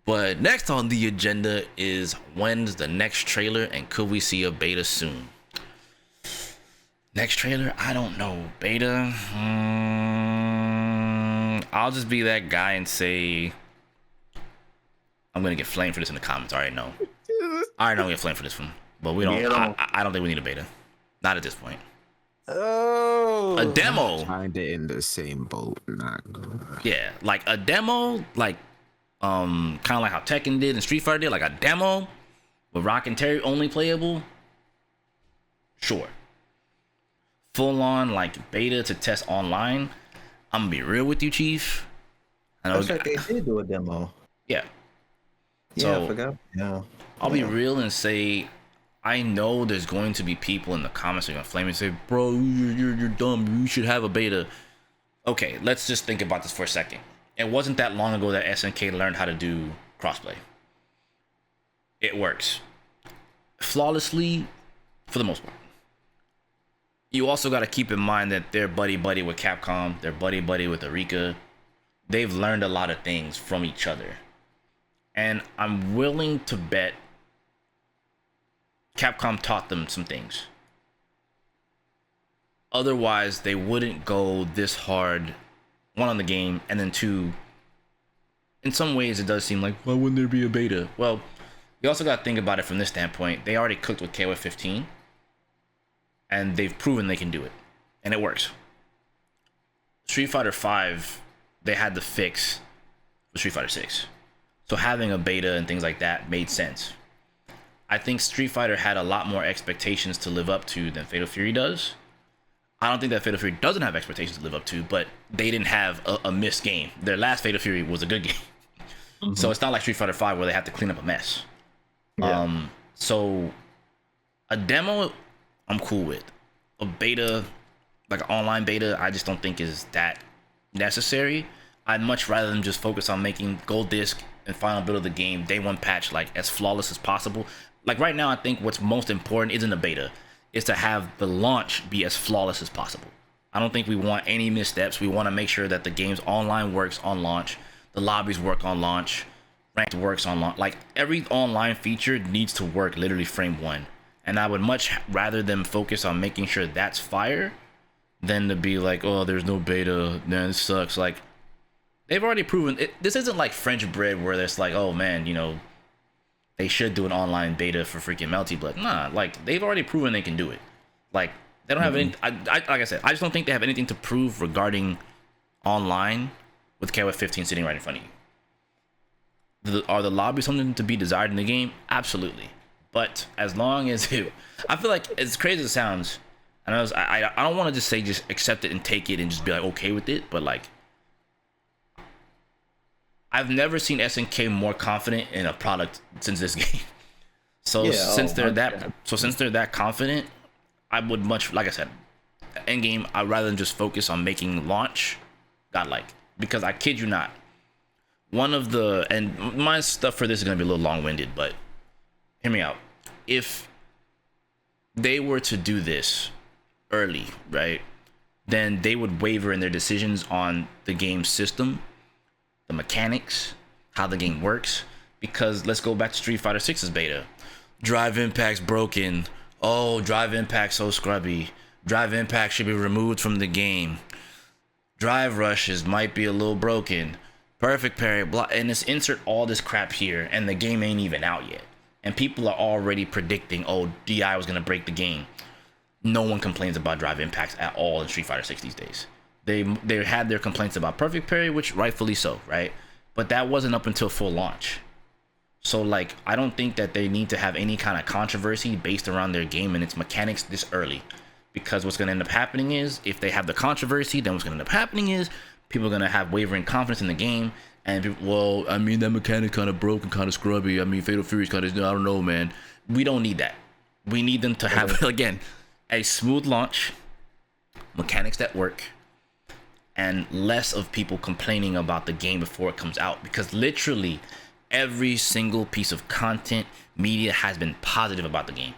D: But next on the agenda is, when's the next trailer, and could we see a beta soon? Next trailer? I don't know. Beta? I'll just be that guy and say, I'm gonna get flamed for this in the comments. I already know I'm gonna get flamed for this one. But we don't. I don't think we need a beta. Not at this point.
C: Oh,
D: a demo.
C: Kinda in the same boat.
D: Yeah, like a demo, like kind of like how Tekken did and Street Fighter did, like a demo with Rock and Terry only playable. Sure. Full on like beta to test online. I'm gonna be real with you, Chief.
B: I know like they did do a demo.
D: Yeah.
B: Yeah,
D: So
B: I forgot. Yeah.
D: I'll be real and say, I know there's going to be people in the comments who are gonna flame and say, bro, you're dumb. You should have a beta. Okay, let's just think about this for a second. It wasn't that long ago that SNK learned how to do crossplay. It works flawlessly for the most part. You also got to keep in mind that they're buddy with Capcom, they're buddy with Arika. They've learned a lot of things from each other, and I'm willing to bet Capcom taught them some things. Otherwise, they wouldn't go this hard, one, on the game, and then two, in some ways it does seem like, why wouldn't there be a beta? Well, you also got to think about it from this standpoint. They already cooked with KOF 15, and they've proven they can do it, and it works. Street Fighter 5, they had the fix with Street Fighter 6, so having a beta and things like that made sense. I think Street Fighter had a lot more expectations to live up to than Fatal Fury does. I don't think that Fatal Fury doesn't have expectations to live up to, but they didn't have a missed game. Their last Fatal Fury was a good game. Mm-hmm. So it's not like Street Fighter 5 where they have to clean up a mess. Yeah. So a demo, I'm cool with. A beta, like an online beta, I just don't think is that necessary. I'd much rather them just focus on making Gold Disc and final build of the game, day one patch, like as flawless as possible. Like right now, I think what's most important isn't a beta, is to have the launch be as flawless as possible. I don't think we want any missteps. We want to make sure that the game's online works on launch, the lobbies work on launch, ranked works on launch. Like every online feature needs to work literally frame one. And I would much rather them focus on making sure that's fire than to be like, oh, there's no beta, man, this sucks. Like, they've already proven it. This isn't like French bread where it's like, oh man, you know, they should do an online beta for freaking Melty Blood. Nah, like they've already proven they can do it. Like they don't have any. Like I said, I just don't think they have anything to prove regarding online with KOF 15 sitting right in front of you. Are the lobbies something to be desired in the game? Absolutely. But as long as I feel like, as crazy as it sounds, and I don't want to just say just accept it and take it and just be like okay with it, but like, I've never seen SNK more confident in a product since this game. So since they're that confident, I would much, like I said, end game, I'd rather than just focus on making launch godlike. Because I kid you not, one of the, and my stuff for this is gonna be a little long-winded, but hear me out. If they were to do this early, right, then they would waver in their decisions on the game system, the mechanics, how the game works. Because let's go back to Street Fighter 6's beta. Drive impact's broken. Oh, drive impact so scrubby. Drive impact should be removed from the game. Drive rushes might be a little broken. Perfect parry, block, and just insert all this crap here, and the game ain't even out yet. And people are already predicting, oh, DI was gonna break the game. No one complains about drive impacts at all in Street Fighter 6 these days. They had their complaints about perfect parry, which rightfully so, right? But that wasn't up until full launch. So like, I don't think that they need to have any kind of controversy based around their game and its mechanics this early. Because what's gonna end up happening is, if they have the controversy, then what's gonna end up happening is people are gonna have wavering confidence in the game, and people, well, I mean that mechanic kind of broke and kind of scrubby. I mean Fatal Fury's kind of, I don't know, man. We don't need that. We need them to have again a smooth launch, mechanics that work, and less of people complaining about the game before it comes out, because literally every single piece of content media has been positive about the game.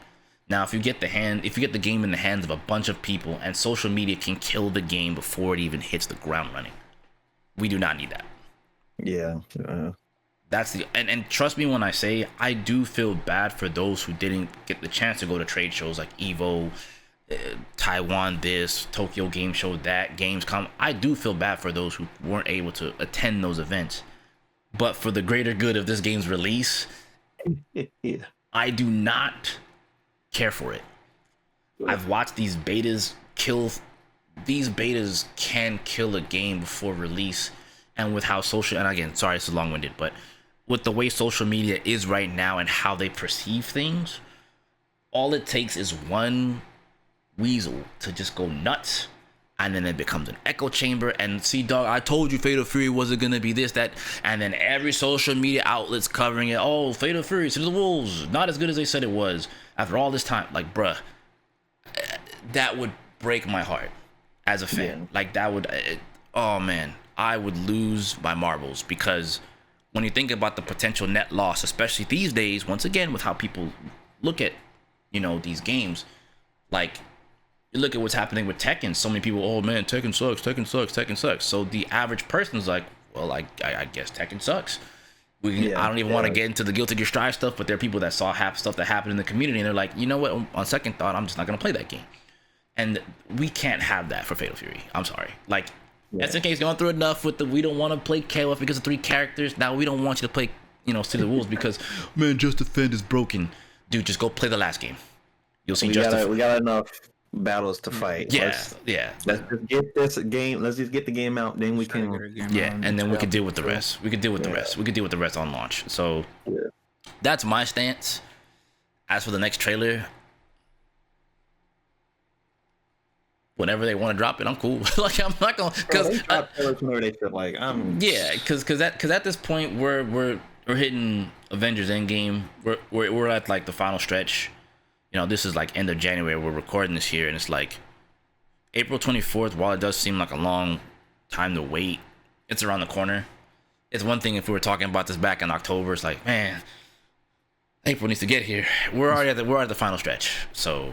D: Now, if you get the game in the hands of a bunch of people, and social media can kill the game before it even hits the ground running, we do not need that.
B: Yeah.
D: That's the and trust me when I say I do feel bad for those who didn't get the chance to go to trade shows like Evo, Taiwan this, Tokyo Game Show that, Gamescom. I do feel bad for those who weren't able to attend those events. But for the greater good of this game's release,
B: Yeah.
D: I do not care for it. I've watched these betas kill. These betas can kill a game before release, and with how social, and again, sorry, this is long-winded, but with the way social media is right now and how they perceive things, all it takes is one weasel to just go nuts, and then it becomes an echo chamber. And see, dog, I told you Fatal Fury wasn't gonna be this, that, and then every social media outlet's covering it. Oh, Fatal Fury to the wolves, not as good as they said it was after all this time. Like, bruh, that would break my heart as a fan.
B: Yeah.
D: Like, that would, oh man, I would lose my marbles, because when you think about the potential net loss, especially these days, once again, with how people look at, these games, like, you look at what's happening with Tekken. So many people, oh man, Tekken sucks, Tekken sucks, Tekken sucks. So the average person's like, well, I guess Tekken sucks. I don't even want to get into the Guilty Gear Strive stuff, but there are people that saw stuff that happened in the community, and they're like, you know what? On second thought, I'm just not gonna play that game. And we can't have that for Fatal Fury. I'm sorry. Like, SNK's going through enough with we don't want to play KOF because of 3 characters. Now we don't want you to play, City of the Wolves because, man, Just Defend is broken. Dude, just go play the last game. You'll see.
B: We got enough battles to fight.
D: Yeah,
B: Let's just get this game. Let's just get the game out, then we can.
D: And then we can deal with the rest. We can deal with the rest. We can deal with the rest on launch. So that's my stance. As for the next trailer, whenever they want to drop it, I'm cool. Like, I'm not gonna, because at this point we're hitting Avengers Endgame. We're at like the final stretch. This is like end of January. We're recording this here, and it's like April 24th. While it does seem like a long time to wait, it's around the corner. It's one thing if we were talking about this back in October. It's like, man, April needs to get here. We're already at the final stretch. So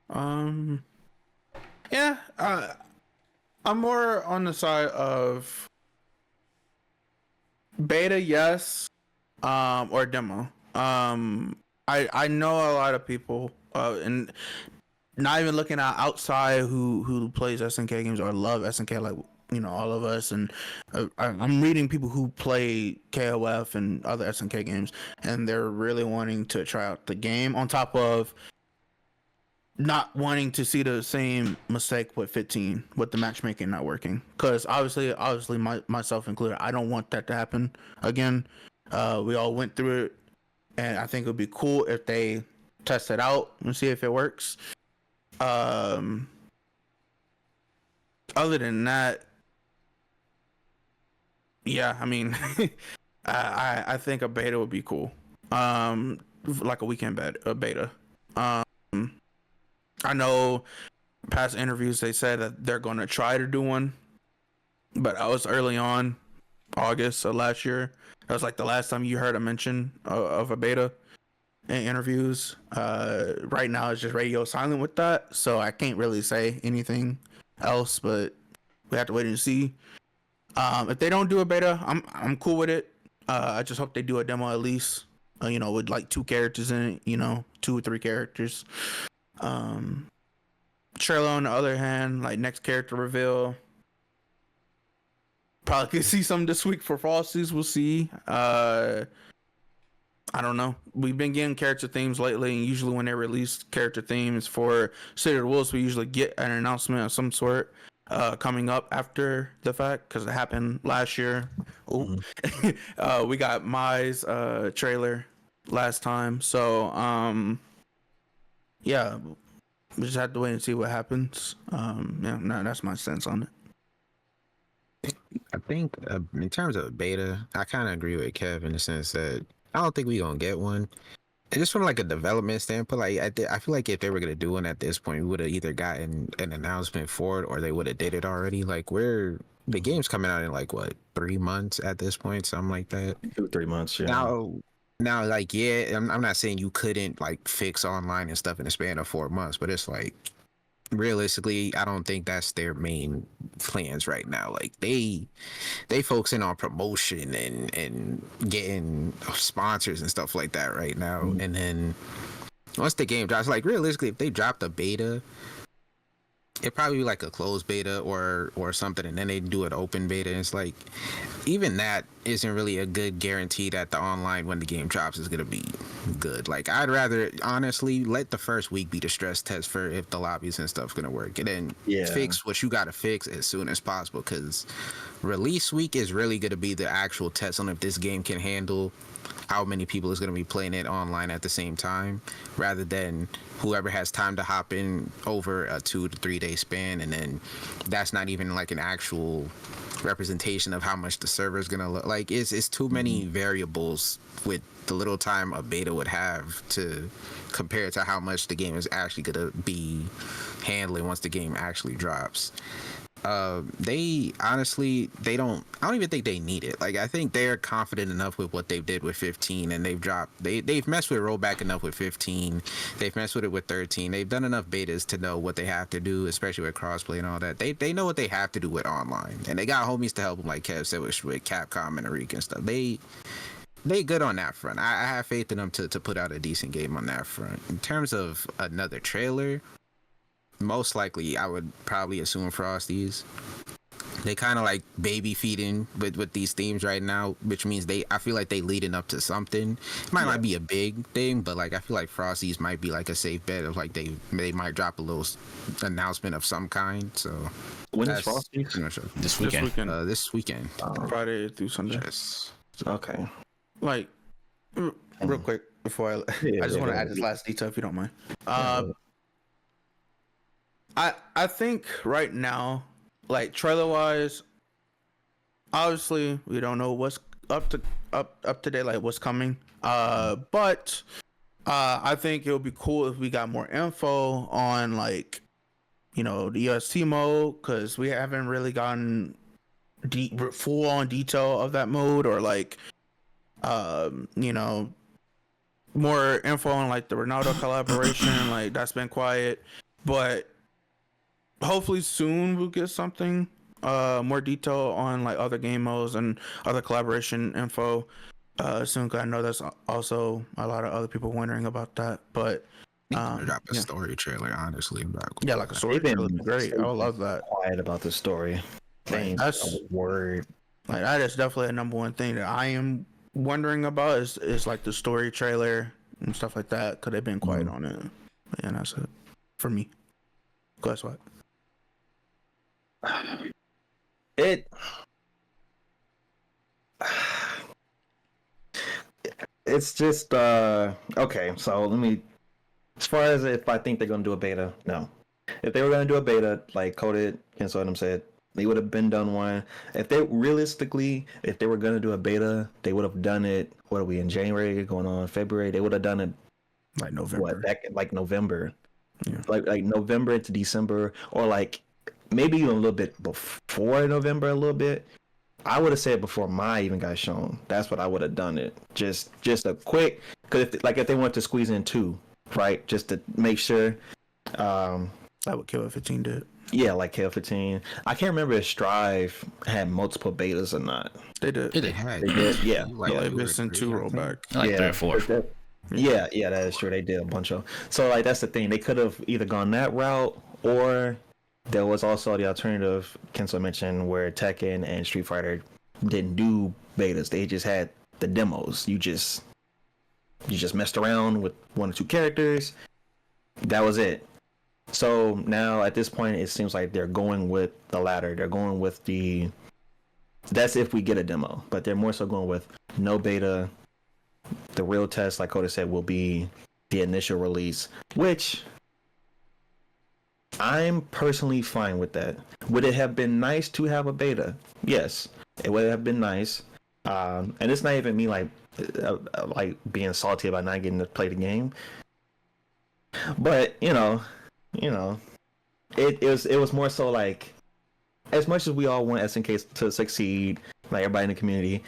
A: I'm more on the side of beta, yes, or demo. I know a lot of people, and not even looking at outside who plays SNK games or love SNK, like, all of us, and I'm reading people who play KOF and other SNK games, and they're really wanting to try out the game, on top of not wanting to see the same mistake with 15, with the matchmaking not working. Because obviously myself included, I don't want that to happen again. We all went through it, and I think it would be cool if they test it out and see if it works. Other than that, yeah, I mean, I think a beta would be cool. Like a weekend beta. I know past interviews they said that they're going to try to do one, but I was early on, August of last year. That was like the last time you heard a mention of a beta in interviews. Right now it's just radio silent with that, so I can't really say anything else, but we have to wait and see. If they don't do a beta, I'm cool with it. I just hope they do a demo at least, with like 2 characters in it, 2 or 3 characters. Trailer on the other hand, like next character reveal, probably could see some this week for Frosties. We'll see. I don't know. We've been getting character themes lately, and usually when they release character themes for City of the Wolves, we usually get an announcement of some sort coming up after the fact, because it happened last year. We got Mai's trailer last time, so yeah, we just have to wait and see what happens. That's my sense on it.
C: I think in terms of beta, I kind of agree with Kev in the sense that I don't think we gonna get one. And just from like a development standpoint, like I feel like if they were gonna do one at this point, we would have either gotten an announcement for it or they would have did it already. Like the game's coming out in like what 3 months at this point, something like that.
B: 2-3 months. Yeah.
C: Now, like yeah, I'm not saying you couldn't like fix online and stuff in the span of 4 months, but it's like realistically, I don't think that's their main plans right now. Like they focusing on promotion and getting sponsors and stuff like that right now. And then once the game drops, like realistically, if they drop the beta, it'd probably be like a closed beta or something, and then they do an open beta. And it's like even that isn't really a good guarantee that the online when the game drops is gonna be good. Like I'd rather honestly let the first week be the stress test for if the lobbies and stuff's gonna work, and then fix what you gotta fix as soon as possible, because release week is really gonna be the actual test on if this game can handle how many people is going to be playing it online at the same time, rather than whoever has time to hop in over a 2 to 3 day span, and then that's not even like an actual representation of how much the server is going to look like. It's too many variables with the little time a beta would have to compare to how much the game is actually going to be handling once the game actually drops. They honestly, I don't even think they need it. Like I think they're confident enough with what they did with 15, and they've messed with rollback enough with 15. They've messed with it with 13. They've done enough betas to know what they have to do, especially with crossplay and all that. They know what they have to do with online, and they got homies to help them, like Kev said, with Capcom and Arika and stuff. They good on that front. I have faith in them to put out a decent game on that front. In terms of another trailer, most likely I would probably assume Frosties. They kind of like baby feeding with these themes right now, which means I feel like they leading up to something. It might not be a big thing, but like I feel like Frosties might be like a safe bet of like they might drop a little announcement of some kind. So
B: when is Frosties?
D: This weekend.
C: This weekend.
A: Friday through Sunday.
B: Yes. Okay.
A: Like real quick before I just want to add this last detail if you don't mind. I think right now, like trailer wise, obviously we don't know what's up to date, like what's coming. But I think it would be cool if we got more info on like, you know, the UST mode, because we haven't really gotten full on detail of that mode, or like, you know, more info on like the Ronaldo collaboration. Like that's been quiet, but hopefully soon we'll get something more detail on like other game modes and other collaboration info soon, because I know there's also a lot of other people wondering about that. But
C: drop a story trailer, honestly.
A: Yeah, like a story trailer would be great. I would love that.
B: Quiet about the story.
A: Like, that's
B: a word. Like
A: that is definitely a number one thing that I am wondering about is like the story trailer and stuff like that, because they've been quiet on it. And that's it for me. Guess what?
B: It's just okay, so let me, as far as if I think they're gonna do a beta, no. If they were gonna do a beta, like Coded, Kensou and them said, they would have been done one. If they were gonna do a beta, they would have done it, what are we in January, going on February, they would have done it
A: like November.
B: Like November.
A: Yeah.
B: Like November to December, or like maybe even a little bit before November, a little bit. I would have said before Mai even got shown. That's what I would have done it. Just a quick, because if they wanted to squeeze in 2, right? Just to make sure.
A: Like what KO15 did.
B: Yeah, like KO15. I can't remember if Strive had multiple betas or not.
A: They did.
C: They
B: did. Yeah.
A: Like this and 2 rollback.
D: Like 3 or 4.
B: Yeah, that is true. They did a bunch of. So like that's the thing. They could have either gone that route, or there was also the alternative Kensou mentioned where Tekken and Street Fighter didn't do betas. They just had the demos. You just messed around with 1 or 2 characters. That was it. So now at this point, it seems like they're going with the latter. They're going with that's if we get a demo, but they're more so going with no beta. The real test, like Coda said, will be the initial release, which I'm personally fine with that. Would it have been nice to have a beta? Yes, it would have been nice. And it's not even me like being salty about not getting to play the game. But it was more so like, as much as we all want SNK to succeed, like everybody in the community,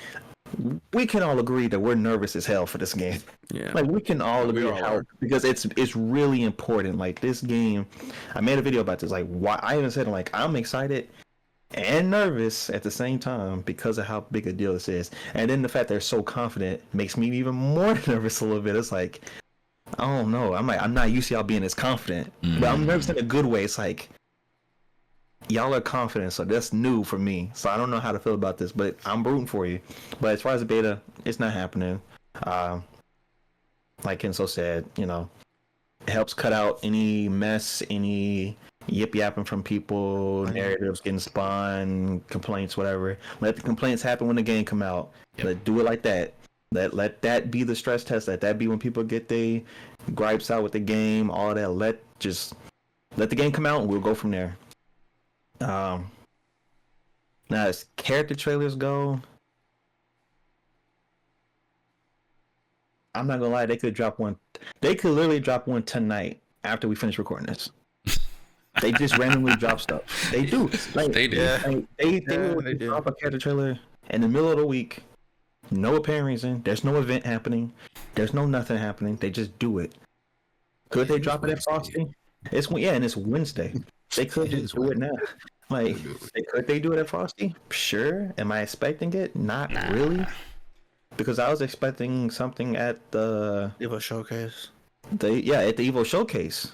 B: we can all agree that we're nervous as hell for this game.
A: Yeah.
B: Like we can all agree
A: all
B: how,
A: are.
B: because it's really important. Like this game, I made a video about this. Like why I even said like I'm excited and nervous at the same time because of how big a deal this is. And then the fact they're so confident makes me even more nervous a little bit. It's like, I don't know. I'm not used to y'all being as confident, but I'm nervous in a good way. It's like y'all are confident, so that's new for me. So I don't know how to feel about this, but I'm rooting for you. But as far as the beta, it's not happening. Like Kenzo said, it helps cut out any mess, any yip yapping from people, narratives getting spun, complaints, whatever. Let the complaints happen when the game come out.
D: Yep.
B: Let do it like that. Let that be the stress test. Let that be when people get their gripes out with the game, all that. Let the game come out and we'll go from there. Now as character trailers go, I'm not gonna lie, they could drop one. They could literally drop one tonight after we finish recording this. They just randomly drop stuff. They do. Like,
D: They do.
B: Like, they will
A: do.
B: drop a character trailer in the middle of the week. No apparent reason. There's no event happening. There's no nothing happening. They just do it. Could they drop it at Frosty? And it's Wednesday. They could just do it now. Like, could they do it at Frosty? Sure. Am I expecting it? Not really. Because I was expecting something at the
A: Evo Showcase.
B: at the Evo Showcase.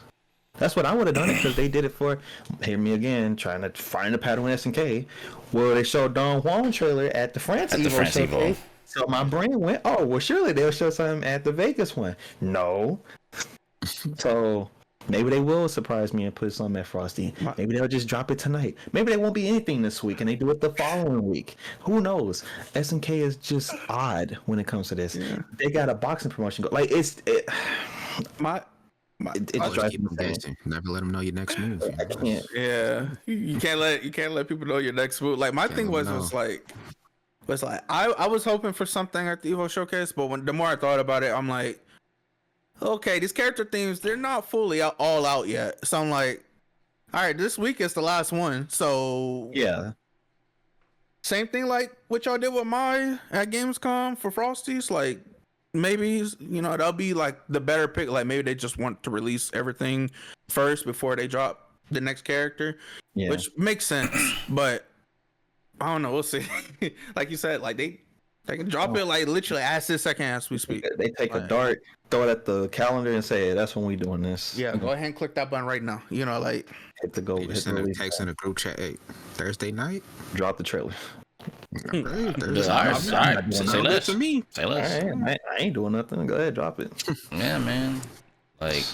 B: That's what I would have done it, because they did it for, hear me again, trying to find the pattern with SNK. Well, they showed Don Juan trailer at the France Evo Showcase. So my brain went, oh, well, surely they'll show something at the Vegas one. No. So maybe they will surprise me and put something at Frosty. Maybe they'll just drop it tonight. Maybe there won't be anything this week and they do it the following week. Who knows? SNK is just odd when it comes to this. Yeah. They got a boxing promotion. Like, it drives me insane.
C: Never let them know your next move.
B: I can't.
A: Yeah, you can't let people know your next move. Like my thing was like I was hoping for something at the Evo Showcase, but the more I thought about it, I'm like, okay, these character themes, they're not fully all out yet. So I'm like, all right, this week is the last one. So
B: yeah,
A: same thing like what y'all did with Mai at Gamescom for Frosties. Like maybe that'll be like the better pick. Like maybe they just want to release everything first before they drop the next character, which makes sense. But I don't know. We'll see. Like you said, like they can drop it like literally as this second as we speak.
B: They take a dart, throw it at the calendar, and say, "That's when we doing this."
A: Yeah, go ahead and click that button right now. Like
B: hit the go.
C: Hit the text in a group chat. Hey, Thursday night,
B: drop the trailer.
C: All
D: right. Say less to me. Say less.
B: I ain't doing nothing. Go ahead, drop it.
D: Yeah, man. Like,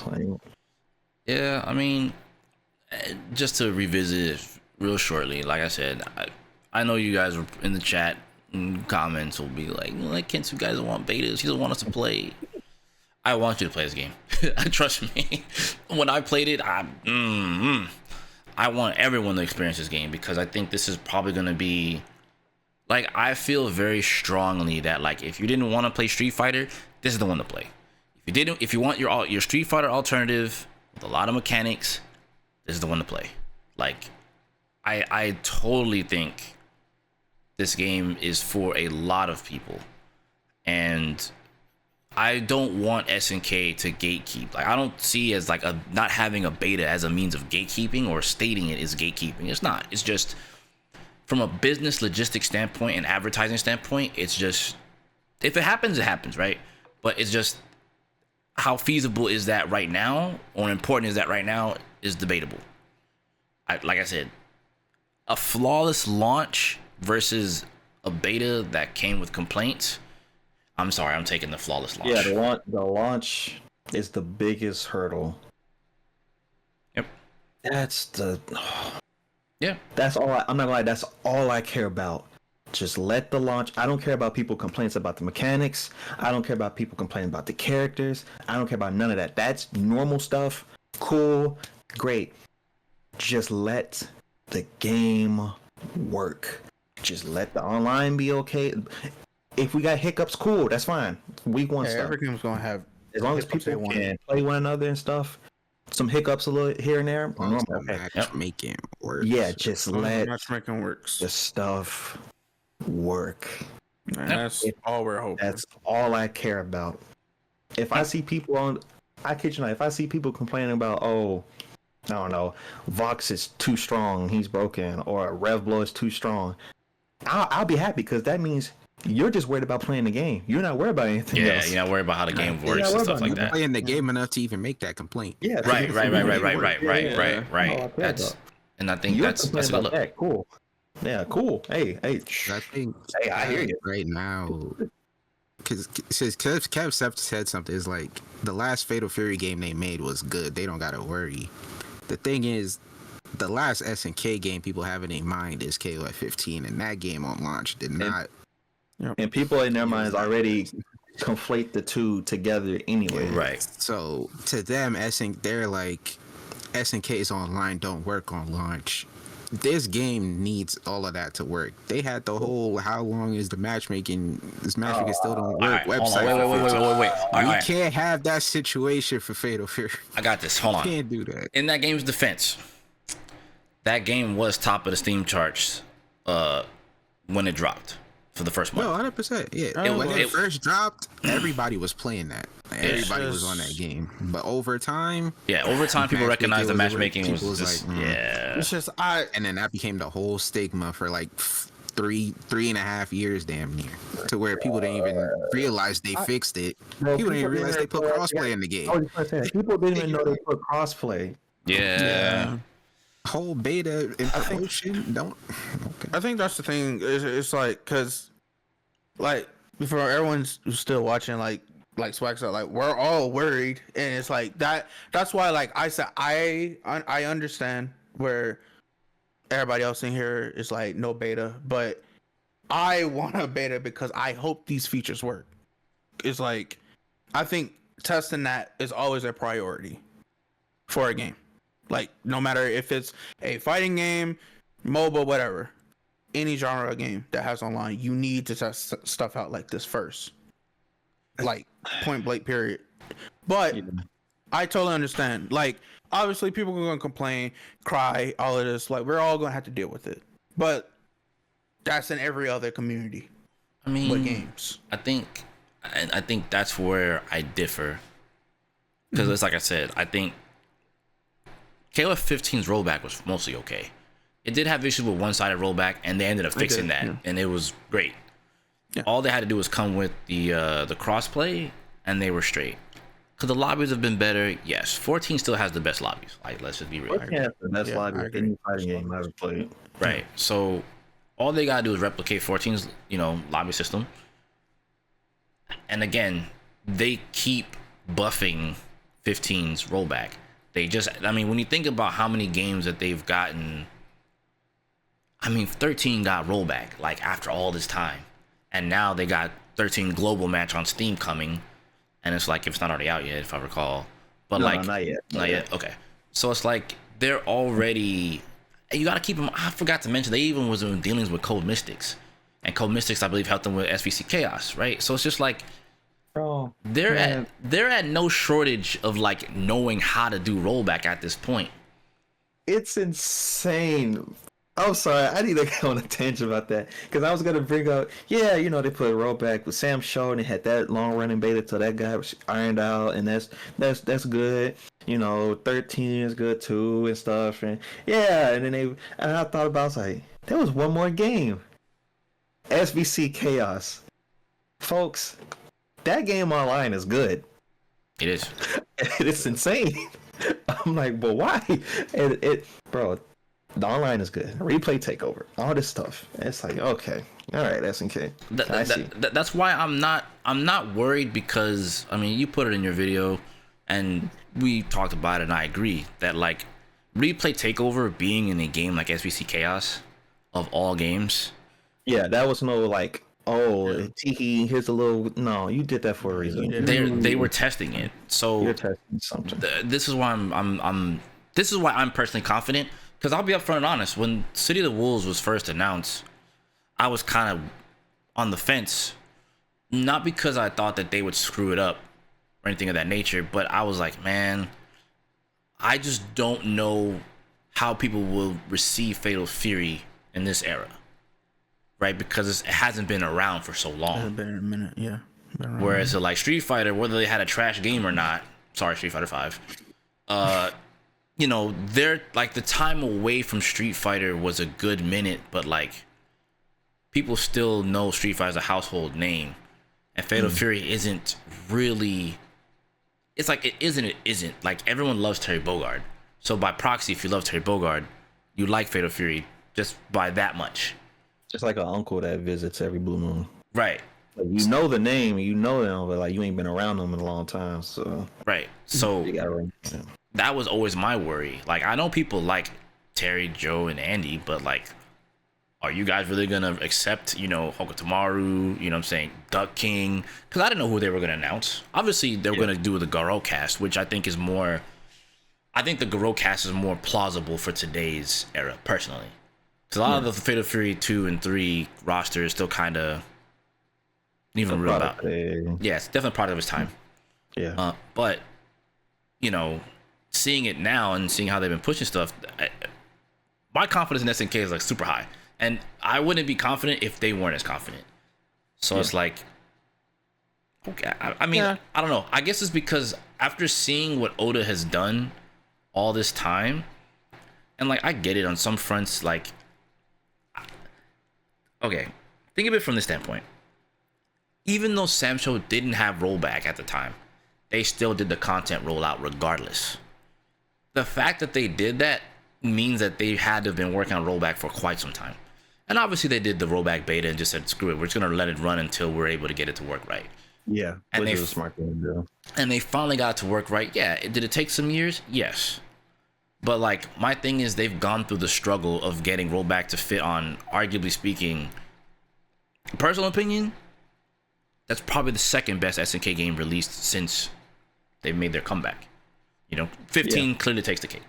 D: yeah. I mean, just to revisit it real shortly. Like I said, I know you guys were in the chat and comments will be like Kenzo guys don't want betas. He doesn't want us to play. I want you to play this game. Trust me. When I played it, I want everyone to experience this game, because I think this is probably going to be, like, I feel very strongly that, like, if you didn't want to play Street Fighter, this is the one to play. If you want your Street Fighter alternative with a lot of mechanics, this is the one to play. Like, I totally think this game is for a lot of people, and I don't want SNK to gatekeep. Like, I don't see as like not having a beta as a means of gatekeeping or stating it is gatekeeping. It's not. It's just from a business logistics standpoint and advertising standpoint, it's just, if it happens, it happens, right? But it's just, how feasible is that right now, or important is that right now, is debatable. Like I said, a flawless launch versus a beta that came with complaints, I'm sorry, I'm taking the flawless launch.
B: Yeah, the launch is the biggest hurdle.
D: Yep.
B: That's all. I'm not gonna lie. That's all I care about. Just let the launch. I don't care about people complaints about the mechanics. I don't care about people complaining about the characters. I don't care about none of that. That's normal stuff. Cool, great. just let the game work. Just let the online be okay. If we got hiccups, cool, that's fine. Week one stuff.
A: Every game's gonna have,
B: As long as people can play one another and stuff. Some hiccups a little here and there.
C: Okay. Matchmaking works.
B: Yeah, just let
A: matchmaking works.
B: the stuff work.
A: And that's all we're hoping.
B: That's all I care about. If I see people I kid you not, if I see people complaining about, oh, I don't know, Vox is too strong, he's broken, or Revblow is too strong, I'll be happy because that means you're just worried about playing the game. You're not worried about anything else.
D: Yeah, you're not worried about how the game works and stuff like that.
C: Playing the game enough to even make that complaint.
B: Yeah.
D: Right. That's, and I think that's a good look.
B: That. Cool. Yeah, cool. Hey.
C: I think.
B: Hey, I hear you.
C: Right now, because Kev said something. Is like the last Fatal Fury game they made was good. They don't gotta worry. The thing is, the last SNK game people have in their mind is KOF 15, and that game on launch did not.
B: And people in their minds already conflate the two together anyway.
D: Right.
C: So to them, they're like, SNK's online don't work on launch. This game needs all of that to work. They had the whole how long is the matchmaking? This matchmaking still don't work. Website.
D: Wait.
C: You can't have that situation for Fatal Fury.
D: I got this. Hold on.
C: You can't do that.
D: In that game's defense, that game was top of the Steam charts when it dropped for the first month.
C: No, 100%. Yeah. When it first dropped, everybody was playing that. Everybody was on that game. But over time,
D: people recognized the matchmaking was just,
C: like,
A: It's just
C: and then that became the whole stigma for like 3.5 years, damn near, to where people didn't even realize they fixed it. People didn't even realize they put crossplay in the game.
B: I was just saying, people didn't even know they put crossplay.
D: Yeah.
C: Whole beta and promotion don't. Okay.
A: I think that's the thing. It's like, cause like before everyone's still watching, like Swag said, like we're all worried, and it's like that. That's why, like I said, I understand where everybody else in here is like no beta, but I want a beta because I hope these features work. It's like I think testing that is always a priority for a game. Like no matter if it's a fighting game, mobile, whatever, any genre of game that has online, you need to test stuff out like this first. Like point blank period. But I totally understand. Like obviously people are going to complain, cry, all of this. Like we're all going to have to deal with it. But that's in every other community.
D: I mean,
A: with games.
D: I think that's where I differ. Because it's like I said, I think KOF 15's rollback was mostly okay. It did have issues with one-sided rollback, and they ended up fixing that, and it was great. Yeah. All they had to do was come with the crossplay, and they were straight. Because the lobbies have been better, yes. 14 still has the best lobbies. Like, let's just be real.
B: 14 has the best lobby of any fighting game I've ever played.
D: Right. So all they gotta do is replicate 14's, lobby system. And again, they keep buffing 15's rollback. When you think about how many games that they've gotten, 13 got rollback, like, after all this time. And now they got 13 global match on Steam coming. And it's like, if it's not already out yet, if I recall. But
B: no, not yet.
D: Not yet. Okay. So it's like, they're already, you got to keep them. I forgot to mention, they even was in dealings with Code Mystics. And Code Mystics, I believe, helped them with SVC Chaos, right? So it's just like, they're at no shortage of like knowing how to do rollback at this point.
B: It's insane. I'm sorry, I need to go on a tangent about that because I was gonna bring up, they put a rollback with Sam Show and they had that long running beta till that guy was ironed out, and that's good. 13 is good too and stuff, and and I thought about, I was like, there was one more game, SVC Chaos, folks. That game online is good.
D: It is.
B: It's insane. I'm like, but why? Bro, the online is good. Replay takeover, all this stuff. It's like, okay, all right, SNK.
D: That's why I'm not worried, because you put it in your video, and we talked about it, and I agree that like replay takeover being in a game like SVC Chaos, of all games.
B: Yeah, that was no like, Tiki, here's a little. No, you did that for a reason.
D: They were testing it, so
B: you're testing something.
D: This is why I'm personally confident, Because I'll be upfront and honest. When City of the Wolves was first announced, I was kind of on the fence. Not because I thought that they would screw it up or anything of that nature, but I was like, man, I just don't know how people will receive Fatal Fury in this era, right? Because it hasn't been around for so long. It hasn't
A: been a minute, yeah.
D: Whereas like Street Fighter, whether they had a trash game or not, sorry, Street Fighter 5, you know, they're like the time away from Street Fighter was a good minute, but like people still know Street Fighter as a household name, and Fatal Fury isn't really. It's like it isn't like everyone loves Terry Bogard. So by proxy, if you love Terry Bogard, you like Fatal Fury just by that much.
B: Just like an uncle that visits every blue moon.
D: Right.
B: Like, you know the name, you know them, but like you ain't been around them in a long time. So
D: right. So
B: you gotta,
D: that was always my worry. Like I know people like Terry, Joe, and Andy, but like, are you guys really gonna accept, you know, Hokutomaru, you know what I'm saying, Duck King? Because I didn't know who they were gonna announce. Obviously, they were gonna do the Garo cast, which I think is more. I think the Garo cast is more plausible for today's era, personally. Because a lot of the Fatal Fury 2 and 3 roster is still kind of even real about. Yeah, it's definitely part of its time.
B: Yeah.
D: But, you know, seeing it now and seeing how they've been pushing stuff, my confidence in SNK is like super high. And I wouldn't be confident if they weren't as confident. So it's like, okay, I mean, I don't know. I guess it's because after seeing what Oda has done all this time, and like I get it on some fronts, like, okay, think of it from this standpoint. Even though Samsho didn't have rollback at the time, they still did the content rollout regardless. The fact that they did that means that they had to have been working on rollback for quite some time. And obviously they did the rollback beta and just said, screw it, we're just gonna let it run until we're able to get it to work right.
B: Yeah,
D: and
B: which is a smart thing to do.
D: And they finally got it to work right. Yeah, did it take some years? Yes. But like my thing is they've gone through the struggle of getting rollback to fit on, arguably speaking, personal opinion, that's probably the second best SNK game released since they've made their comeback. You know, 15 clearly takes the cake.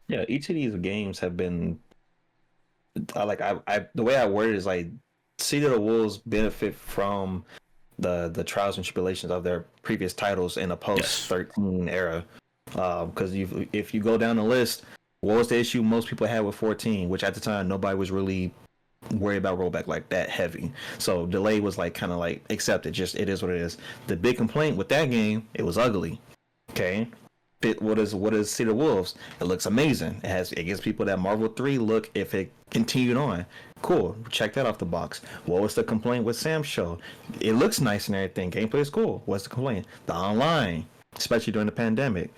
B: Yeah, each of these games have been the way I word it is like City of the Wolves benefit from the trials and tribulations of their previous titles in a post 13 era. Because if you go down the list, what was the issue most people had with 14, which at the time nobody was really worried about rollback like that heavy. So delay was like kind of like accepted, just it is what it is. The big complaint with that game, it was ugly. Okay. What is City of the Wolves? It looks amazing. It gives people that Marvel 3 look if it continued on. Cool. Check that off the box. What was the complaint with Sam's show? It looks nice and everything. Gameplay is cool. What's the complaint? The online, especially during the pandemic.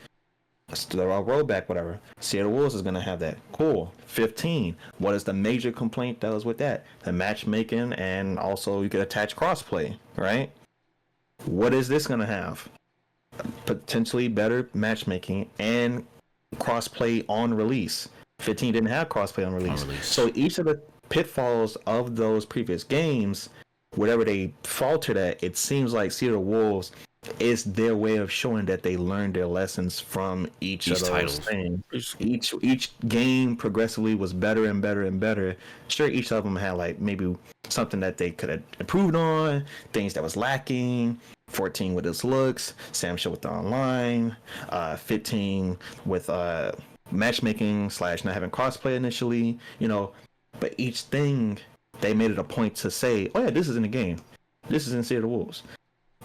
B: They're all rollback, whatever. City of the Wolves is gonna have that. Cool. 15. What is the major complaint that was with that? The matchmaking, and also you could attach crossplay, right? What is this gonna have? Potentially better matchmaking and crossplay on release. 15 didn't have crossplay on release. So each of the pitfalls of those previous games, whatever they faltered at, it seems like City of the Wolves is their way of showing that they learned their lessons from each of those titles. Things. Each game progressively was better and better and better. Sure, each of them had like maybe something that they could have improved on, things that was lacking. 14 with its looks, Samsho with the online, 15 with matchmaking / not having crossplay initially, you know. But each thing they made it a point to say, oh yeah, this is in the game, this is in City of the Wolves,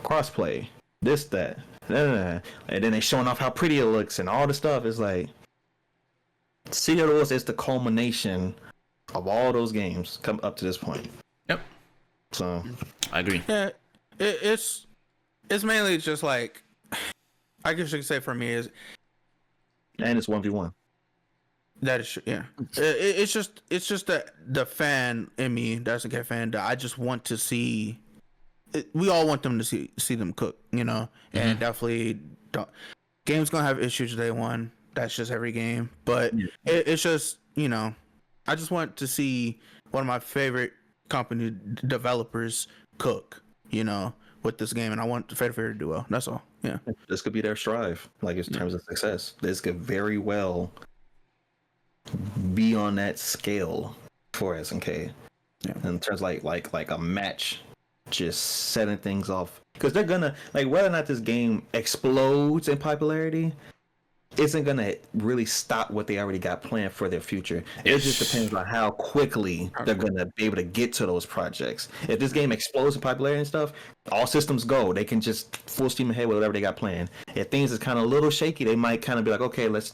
B: crossplay, this, that, and then they showing off how pretty it looks and all the stuff. Is like City of the Wolves is the culmination of all those games come up to this point.
D: Yep.
B: So
D: I agree.
A: Yeah, it's mainly just like, I guess you could say for me is,
B: and it's 1v1.
A: That is true. Yeah, it's just the fan in me, the SNK fan, that I just want to see. We all want them to see them cook, you know, and definitely don't. Game's gonna have issues day one. That's just every game, but it's just, you know, I just want to see one of my favorite company developers cook, you know, with this game, and I want the Fatal Fury to do well. That's all. Yeah,
B: this could be their strive, like in terms of success. This could very well be on that scale for SNK.
A: Yeah.
B: In terms of like a match, just setting things off, because they're gonna like whether or not this game explodes in popularity isn't gonna really stop what they already got planned for their future. It just depends on how quickly they're gonna be able to get to those projects. If this game explodes in popularity and stuff, all systems go. They can just full steam ahead with whatever they got planned. If things is kind of a little shaky, they might kind of be like, okay, let's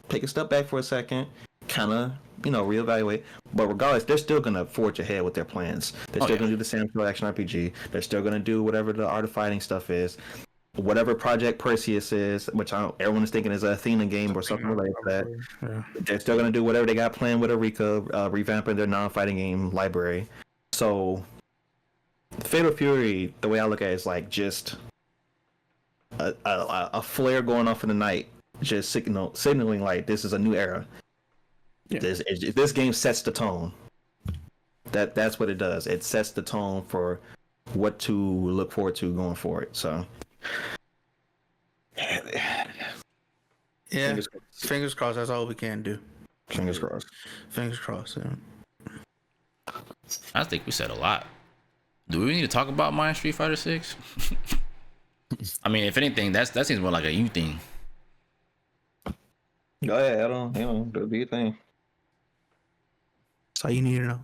B: take a step back for a second, kind of reevaluate. But regardless, they're still gonna forge ahead with their plans. They're still gonna do the Samurai action RPG. They're still gonna do whatever the art of fighting stuff is. Whatever Project Perseus is, which everyone is thinking is an Athena game or something related to that. Yeah. They're still gonna do whatever they got planned with Eureka, revamping their non-fighting game library. So, Fatal Fury, the way I look at it, is like just a flare going off in the night, just signaling like this is a new era. Yeah. This game sets the tone. That's what it does. It sets the tone for what to look forward to going forward. So.
A: Yeah, fingers crossed. That's all we can do.
B: Fingers crossed.
A: Fingers crossed. Yeah.
D: I think we said a lot. Do we need to talk about Mai In Street Fighter 6? I mean, if anything, that seems more like a you thing.
B: Oh yeah, I don't. That'd be a thing.
A: That's all you need to know.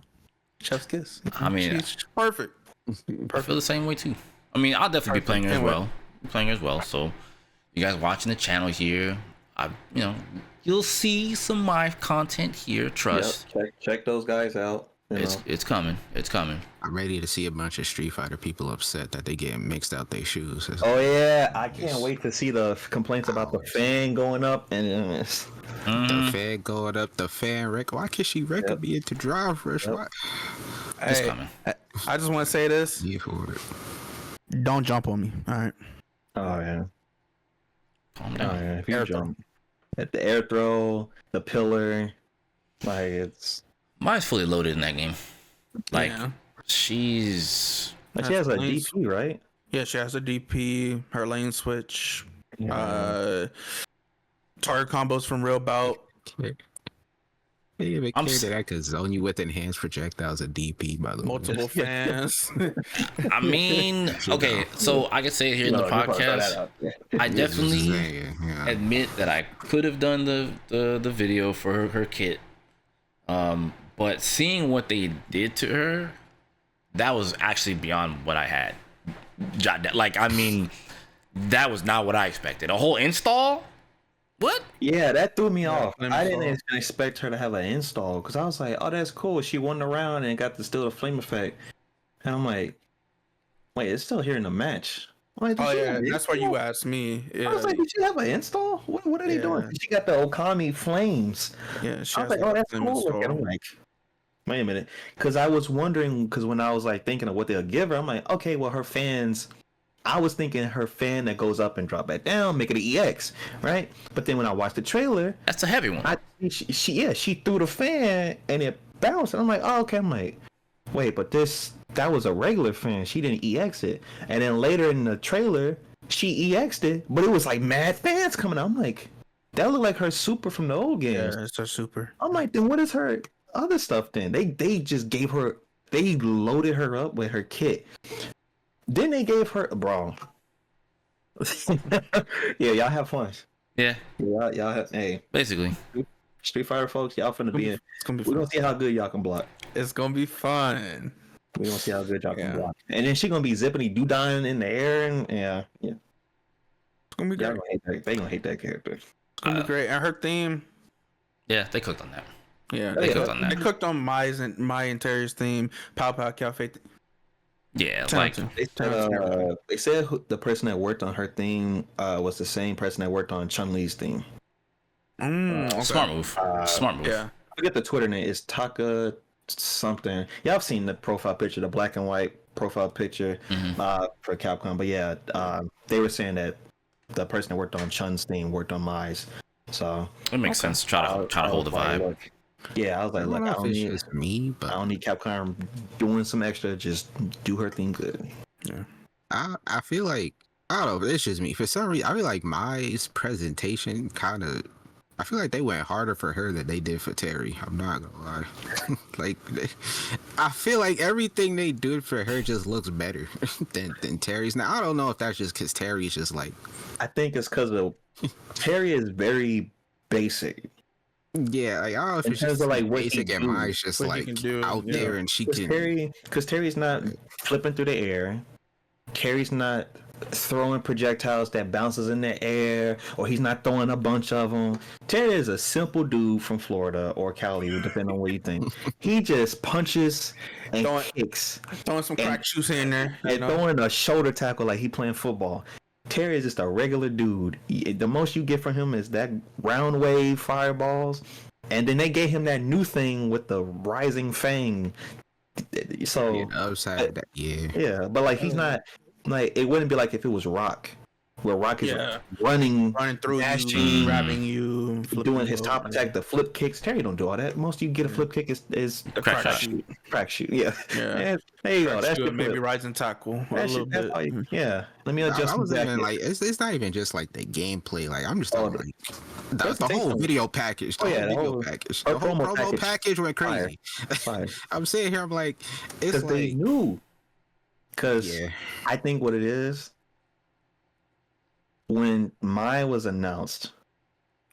A: Chef's kiss.
D: I mean,
A: she's perfect.
D: I feel the same way too. I mean, I'll definitely be playing her as well. So you guys watching the channel here, you'll see some Mai content here. Trust.
B: Yep, check those guys out.
D: It's coming.
C: I'm ready to see a bunch of Street Fighter people upset that they get mixed out their shoes.
B: Oh yeah, I can't wait to see the complaints about the fan going up and
C: the fan going up, the fan wreck. Why can't she wreck me into drive rush? Yep.
D: It's coming.
A: I just want to say this.
C: Yeah, for it.
A: Don't jump on me. All right.
B: Oh yeah.
D: Calm down.
B: Oh yeah. If you jump at the air throw, the pillar, like it's.
D: Mai's fully loaded in that game. Like
B: she has a DP, right?
A: Yeah, she has a DP. Her lane switch. Target combos from real bout.
C: Yeah, but that I could zone you with enhanced projectiles a DP, by the way.
A: Multiple fans.
D: I mean, okay, so I can say it here in the podcast. I definitely admit that I could have done the video for her kit. But seeing what they did to her, that was actually beyond what I had. Like, I mean, that was not what I expected. A whole install? What?
B: Yeah, that threw me off. I didn't expect her to have an install because I was like, oh, that's cool. She won the round and got the flame effect. And I'm like, wait, it's still here in the match. Like,
A: that's why you asked me. Yeah.
B: I was like, did she have an install? What are they doing? She got the Okami flames.
A: Yeah,
B: I was like, oh, that's cool. I'm like, wait a minute. Because I was wondering, because when I was like thinking of what they'll give her, I'm like, okay, well, her fans... I was thinking her fan that goes up and drop back down, make it an EX, right? But then when I watched the trailer,
D: that's a heavy one.
B: She threw the fan and it bounced. And I'm like, oh, okay. I'm like, wait, but that was a regular fan. She didn't EX it. And then later in the trailer, she EX'd it, but it was like mad fans coming out. I'm like, that looked like her super from the old games.
A: Yeah, it's her super.
B: I'm like, then what is her other stuff then? They just gave her, they loaded her up with her kit. Then they gave her bro. Yeah, y'all have fun.
D: Yeah.
B: Y'all have
D: basically.
B: Street Fighter folks, y'all finna be in.
A: It's gonna be
B: fun. We're gonna see how good y'all can block.
A: It's gonna be fun.
B: We're gonna see how good y'all can block. And then she gonna be zipping doo-dying in the air and yeah. It's
A: gonna be great.
B: They gonna hate that character.
A: It's gonna be great. And her theme.
D: Yeah, they cooked on that.
A: Yeah, they cooked on that. They cooked on Mai and Terry's theme, Pow Pow Cafe.
D: Yeah,
B: they said the person that worked on her theme was the same person that worked on Chun-Li's theme.
D: Smart move. Smart move.
B: Yeah, I forget the Twitter name. It's Taka something. Yeah, I've seen the profile picture, the black and white profile picture for Capcom. But yeah, they were saying that the person that worked on Chun's theme worked on Mai's. So
D: it makes sense. Try to hold the vibe.
B: Yeah, I was like, look, I don't need
C: me, but
B: I don't need Capcom doing some extra. Just do her thing good.
A: Yeah,
C: I feel like I don't know. It's just me. For some reason, I feel like Mai's presentation kind of I feel like they went harder for her than they did for Terry. I'm not gonna lie. Like, I feel like everything they did for her just looks better than Terry's. Now, I don't know if that's just because Terry's just like.
B: I think it's because of Terry is very basic.
C: Yeah, like, I don't know if
B: In
C: it's
B: terms
C: just
B: of, like,
C: like
B: what he
C: basic and
B: do,
C: mine's just
A: what he
C: like
A: can do,
C: out
A: yeah.
C: there and she can.
B: Because Terry's not flipping through the air. Terry's not throwing projectiles that bounces in the air, or he's not throwing a bunch of them. Terry is a simple dude from Florida or Cali, depending on what you think. He just punches and kicks.
A: Throwing some crack shoes in there.
B: And throwing a shoulder tackle like he playing football. Terry is just a regular dude. The most you get from him is that round wave fireballs. And then they gave him that new thing with the rising fang. So
C: Yeah, upside that. Yeah.
B: yeah, but like he's not like, it wouldn't be like if it was Rock, where Rock is running
A: through
B: dashing,
A: you, grabbing you,
B: doing his top attack, the flip kicks. Terry don't do all that. Most you get a flip kick is
A: the crack shot.
B: Crack shoot. Yeah.
A: Yeah.
B: There you go. That's
A: maybe rising tackle a little bit.
B: Yeah. Let me adjust.
C: I was even like, it's not even just like the gameplay. Like, I'm just talking like the whole video package. The whole video package. The whole promo package went crazy.
B: Fire.
C: I'm sitting here. I'm like, it's like
B: they knew. Because I think what it is, when Mai was announced,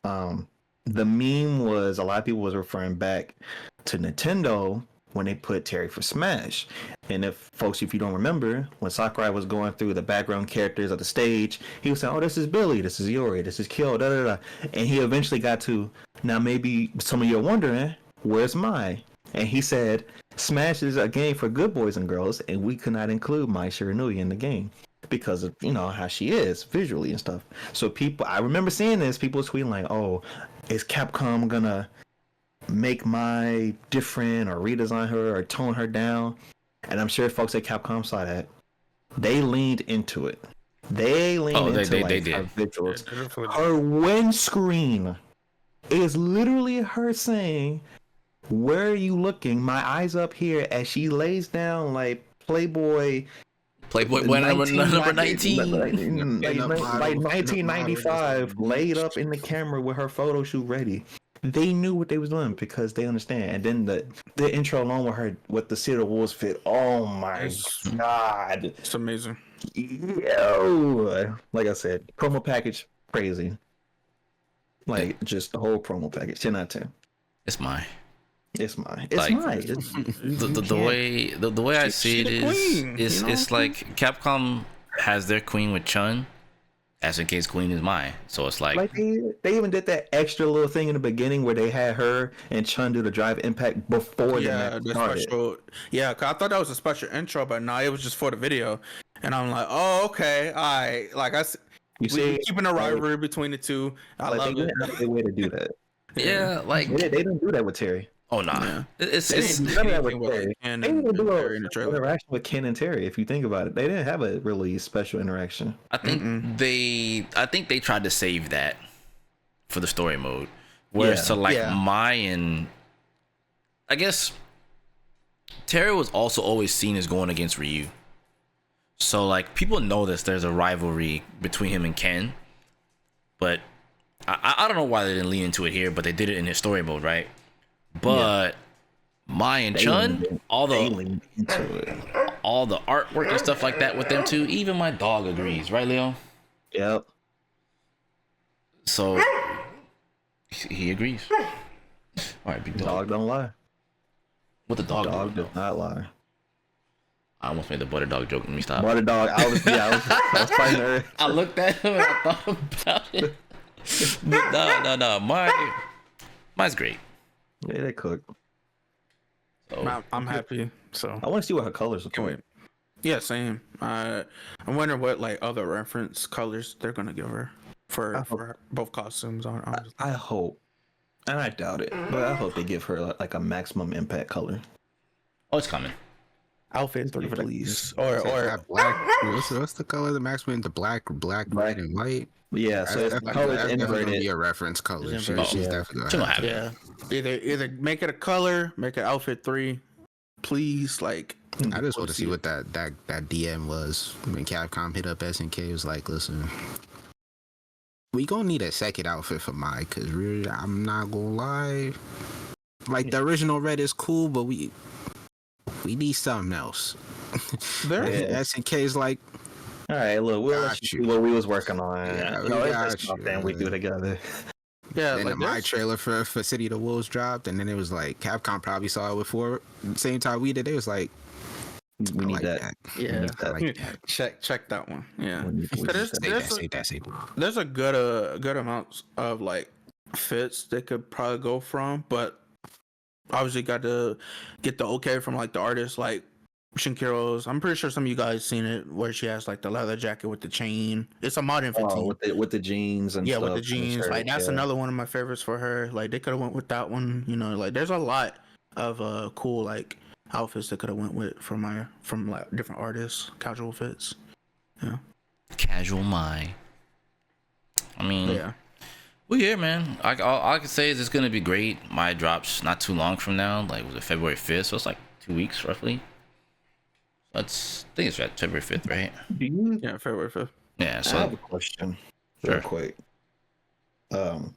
B: the meme was, a lot of people was referring back to Nintendo when they put Terry for Smash. And if you don't remember, when Sakurai was going through the background characters of the stage, he was saying, oh, this is Billy, this is Yori, this is Kyo, da da da. And he eventually got to, now maybe some of you are wondering, where's Mai? And he said, Smash is a game for good boys and girls, and we could not include Mai Shiranui in the game because of, how she is visually and stuff. So people, I remember seeing this, people tweeting like, oh, is Capcom gonna make Mai different or redesign her or tone her down? And I'm sure folks at Capcom saw that. They leaned into it. They leaned into
D: they did.
B: Her visuals. Her windscreen is literally her saying, where are you looking? My eyes up here, as she lays down like Playboy
D: number 19.
B: Like 1995, laid up in the camera with her photo shoot ready. They knew what they was doing because they understand. And then the intro alone with her with the Cedar Wolves fit. Oh my god,
A: it's amazing.
B: Yo, like I said, promo package crazy. Like just the whole promo package, 10 out of 10.
D: It's Mai.
B: It's mine.
D: The way I see it is it's like Capcom has their queen with Chun. SNK's queen is Mai. So it's like
B: they even did that extra little thing in the beginning where they had her and Chun do the drive impact before the match started.
A: Special. Yeah, cause I thought that was a special intro, but no, it was just for the video. And I'm like, oh, okay, all right. Like we're keeping a rivalry between the two. I love it.
B: That's a way to do that.
D: Yeah, like
B: they didn't do that with Terry.
D: Oh no,
B: They didn't do that with Terry. They didn't do an interaction with Ken and Terry. If you think about it, they didn't have a really special interaction.
D: I think they tried to save that for the story mode. Whereas Mai and I guess Terry was also always seen as going against Ryu. So like people know there's a rivalry between him and Ken, but I don't know why they didn't lean into it here, but they did it in his story mode, right? But Mai and Chun, all the artwork and stuff like that with them too. Even my dog agrees, right, Leo?
B: Yep.
D: So he agrees. All right, big dog.
B: Dog don't lie.
D: What the dog?
B: Dog does not lie.
D: I almost made the butter dog joke. Let me stop.
B: Butter dog. I was fighting her.
D: I looked at him and I thought about it. No. Mine's great.
B: Yeah, they cook.
A: So, I'm happy. So
B: I want to see what her colors look like.
A: Yeah, same. I wonder what like other reference colors they're gonna give her for both costumes.
B: I hope, and I doubt it, but I hope they give her like a maximum impact color.
D: Oh, it's coming.
A: Outfit 3, please. Or
C: black. What's the color? The maximum? The black, red, and white.
B: Yeah, so it's colors integrated.
C: Be a reference color. She's definitely
D: gonna have it.
A: Yeah. Either make it a color, make it outfit 3, please. Like
C: I just want to see what that DM was when Capcom hit up SNK. It was like, listen, we gonna need a second outfit for Mai, because really, I'm not gonna lie. Like, the original red is cool, but we need something else.
A: There,
C: SNK is like,
B: All right, look, we'll let you see what we was working on.
C: Yeah,
B: you
C: we
B: know, it's
C: got
B: just something
C: you.
B: we do together.
A: yeah,
C: then
A: like
C: my
A: there's,
C: trailer for City of the Wolves dropped, and then it was like Capcom probably saw it before. Same time we did, it was like,
B: We
C: I
B: need
C: like
B: that.
A: yeah.
C: I like that.
A: Check that one. Yeah.
B: We need
A: So
B: that.
C: Say that.
A: there's a good amount of like fits they could probably go from, but obviously got to get the okay from like the artist, like Shinkiro's. I'm pretty sure some of you guys seen it where she has like the leather jacket with the chain. It's a modern 15.
B: Oh, with the jeans and
A: yeah,
B: stuff.
A: with the
B: and
A: jeans.
B: shirt,
A: Like that's
B: yeah.
A: another one of my favorites for her. Like they could have went with that one. You know, like there's a lot of cool like outfits that could have went with from like different artists, casual fits. Yeah.
D: Casual Mai. I mean,
A: Yeah.
D: we're here, man. All I can say is it's gonna be great. Mai drops not too long from now. Like, was it February 5th? So it's like 2 weeks roughly. I think it's February 5th, right?
B: Do you?
A: Yeah, February 5th.
D: Yeah.
B: I
D: So
B: have a question,
D: Sure.
B: real quick.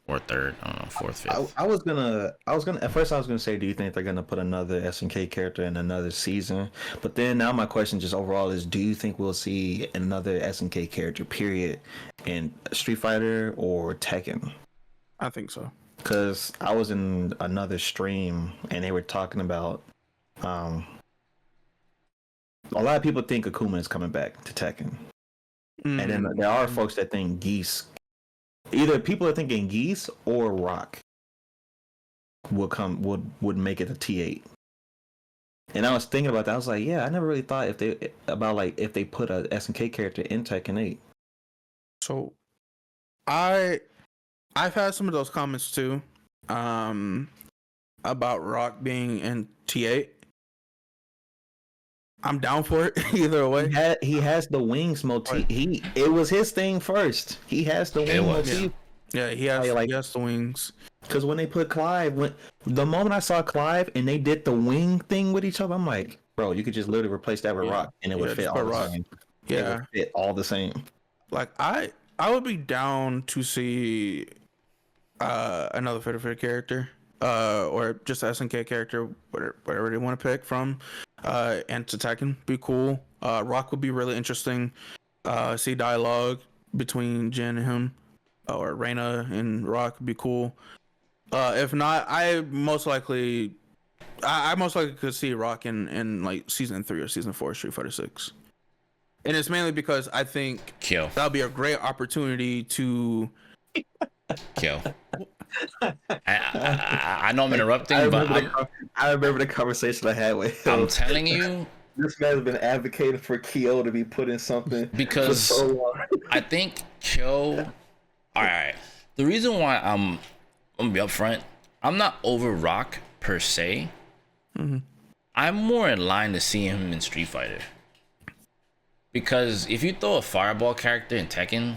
D: or third, I don't know, fourth, fifth.
B: I was gonna at first I was gonna say, do you think they're gonna put another SNK character in another season? But then now my question just overall is, do you think we'll see another SNK character period in Street Fighter or Tekken?
A: I think so.
B: Because I was in another stream and they were talking about a lot of people think Akuma is coming back to Tekken. And then there are folks that think Geese, either people are thinking Geese or Rock would make it a T8. And I was thinking about that. I was like, yeah, I never really thought if they put a SNK character in Tekken 8.
A: So I've had some of those comments too, about Rock being in T8. I'm down for it either way.
B: He has the wings motif. It was his thing first. He has the wing motif.
A: Yeah, he has the wings.
B: Because when they put Clive, the moment I saw Clive and they did the wing thing with each other, I'm like, bro, you could just literally replace that with Rock and it would fit all the same.
A: Yeah,
B: it would fit all the same.
A: Like I would be down to see another Fighter character, or just SNK character, whatever they want to pick from, and to Tekken be cool. Rock would be really interesting. See dialogue between Jin and him, or Reina and Rock would be cool. If not, I most likely could see Rock in like season 3 or season 4 Street Fighter 6. And it's mainly because I think that'll be a great opportunity to
D: kill. I know I'm interrupting,
B: I remember the conversation I had with him.
D: I'm telling you,
B: this man's been advocating for Kyo to be put in something
D: because
B: for so long.
D: I think Kyo. All right, the reason why I'm gonna be upfront, I'm not over Rock per se.
A: Mm-hmm.
D: I'm more in line to see him in Street Fighter. Because if you throw a Fireball character in Tekken,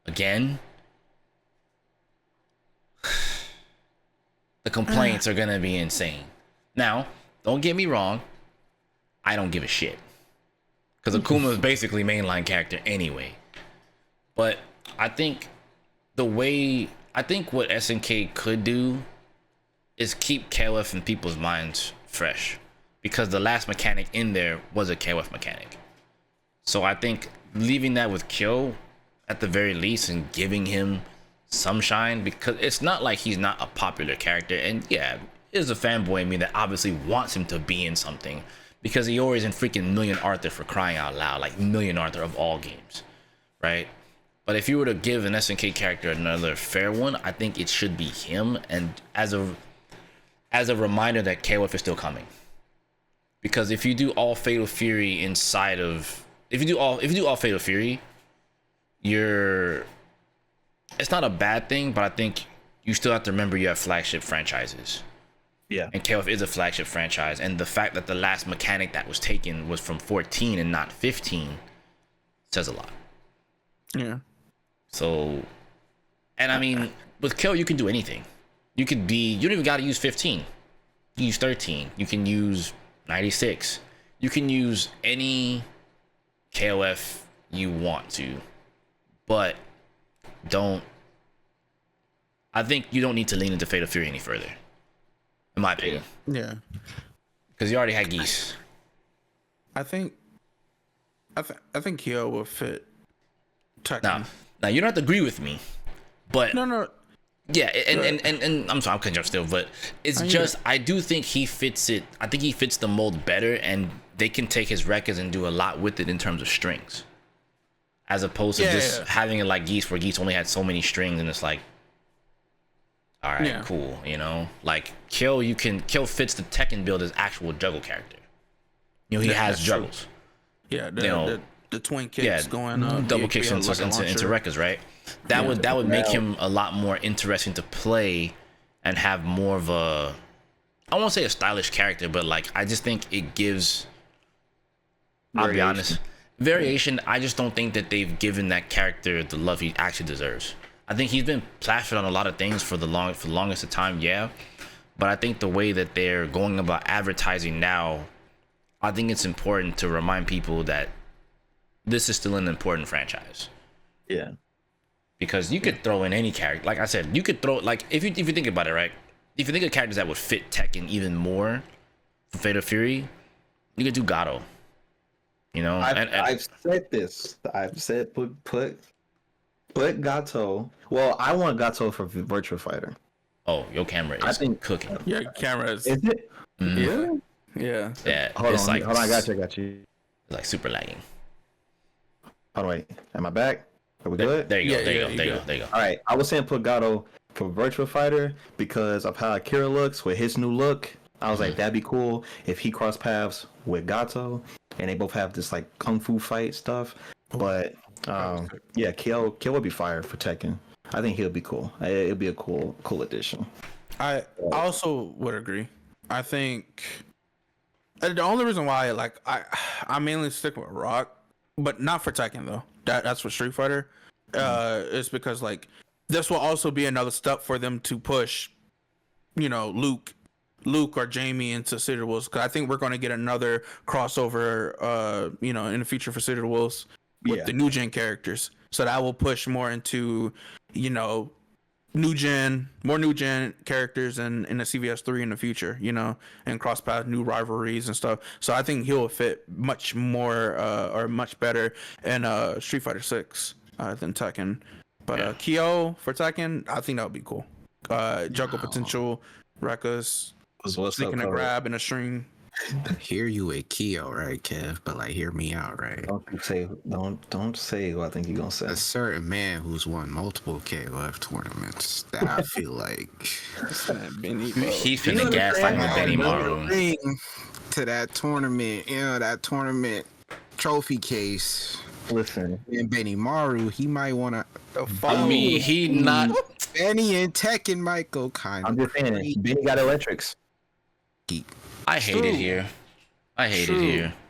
D: again, the complaints are gonna be insane. Now, don't get me wrong, I don't give a shit. Because Akuma is basically mainline character anyway. But I think what SNK could do is keep KOF in people's minds fresh. Because the last mechanic in there was a KOF mechanic. So I think leaving that with Kyo at the very least and giving him some shine, because it's not like he's not a popular character. And yeah, there's a fanboy in me that obviously wants him to be in something, because he always in freaking Million Arthur, for crying out loud, like Million Arthur of all games, right? But if you were to give an SNK character another fair one, I think it should be him, and as a reminder that KOF is still coming. Because if you do all Fatal Fury inside of if you do all Fatal Fury, it's not a bad thing, but I think you still have to remember you have flagship franchises.
B: Yeah.
D: And KOF is a flagship franchise, and the fact that the last mechanic that was taken was from 14 and not 15 says a lot.
A: Yeah.
D: So, and I mean, with Kyo, you can do anything. You don't even got to use 15. You can use 13. You can use 96. You can use any KOF you want to. But don't. I think you don't need to lean into Fatal Fury any further, in my opinion.
A: Yeah.
D: Because you already had Geese.
A: I think Kyo will fit Tekken.
D: Now you don't have to agree with me, but
A: No.
D: yeah, and I'm sorry, I'm cutting you off still, but it's just I do think he fits it. I think he fits the mold better, and they can take his records and do a lot with it in terms of strings, as opposed to just having it like Geese, where Geese only had so many strings, and it's like, all right, cool, you know, like Kyo fits the Tekken build as actual juggle character. You know, he has juggles.
A: Yeah, the twin kicks going
D: double kicks into records, right? That would make him a lot more interesting to play and have more of a, I won't say a stylish character, but like I just think it gives, I'll be honest, variation. I just don't think that they've given that character the love he actually deserves. I think he's been plastered on a lot of things for the longest of time, but I think the way that they're going about advertising now, I think it's important to remind people that this is still an important franchise.
B: Yeah.
D: Because you could throw in any character. Like I said, you could throw, like, if you think about it, right? If you think of characters that would fit Tekken even more for Fatal Fury, you could do Gato. You know?
B: I've said this. I've said put Gato. Well, I want Gato for Virtua Fighter.
D: Oh, your camera is cooking.
A: Yeah, camera is.
B: Is it?
A: Mm-hmm. Yeah.
D: Yeah.
B: Hold on, I got you.
D: It's like super lagging.
B: Hold on, wait. Am I back? Are we good?
D: There you go.
B: All right. I was saying put Gato for Virtua Fighter because of how Akira looks with his new look. I was like, that'd be cool if he crossed paths with Gato and they both have this like kung fu fight stuff. But yeah, Kyo would be fire for Tekken. I think he'll be cool. It'll be a cool addition.
A: I also would agree. I think the only reason why I mainly stick with Rock, but not for Tekken though. That's for Street Fighter. Is because like this will also be another step for them to push, you know, Luke or Jamie into City of Wolves. Because I think we're going to get another crossover, you know, in the future for City of Wolves with the new gen characters. So that will push more into, you know, more new gen characters in the CVS 3 in the future, you know, and cross path new rivalries and stuff. So I think he'll fit much more or much better in Street Fighter 6 than Tekken. But Kyo for Tekken, I think that would be cool. Juggle potential, Rekkas, sneaking a grab and a string.
C: Hear you with Kyo, right, Kev? But like, hear me out, right?
B: Don't say what I think you're gonna say.
C: A certain man who's won multiple KOF tournaments that I feel like
D: he's finna gas like my Benny Maru
C: to that tournament, that tournament trophy case.
B: Listen,
C: and Benny Maru, he might wanna.
D: I mean, he not
C: Benny and Tekken might go kind of.
B: I'm just saying, Benny got electrics.
D: I hate it here.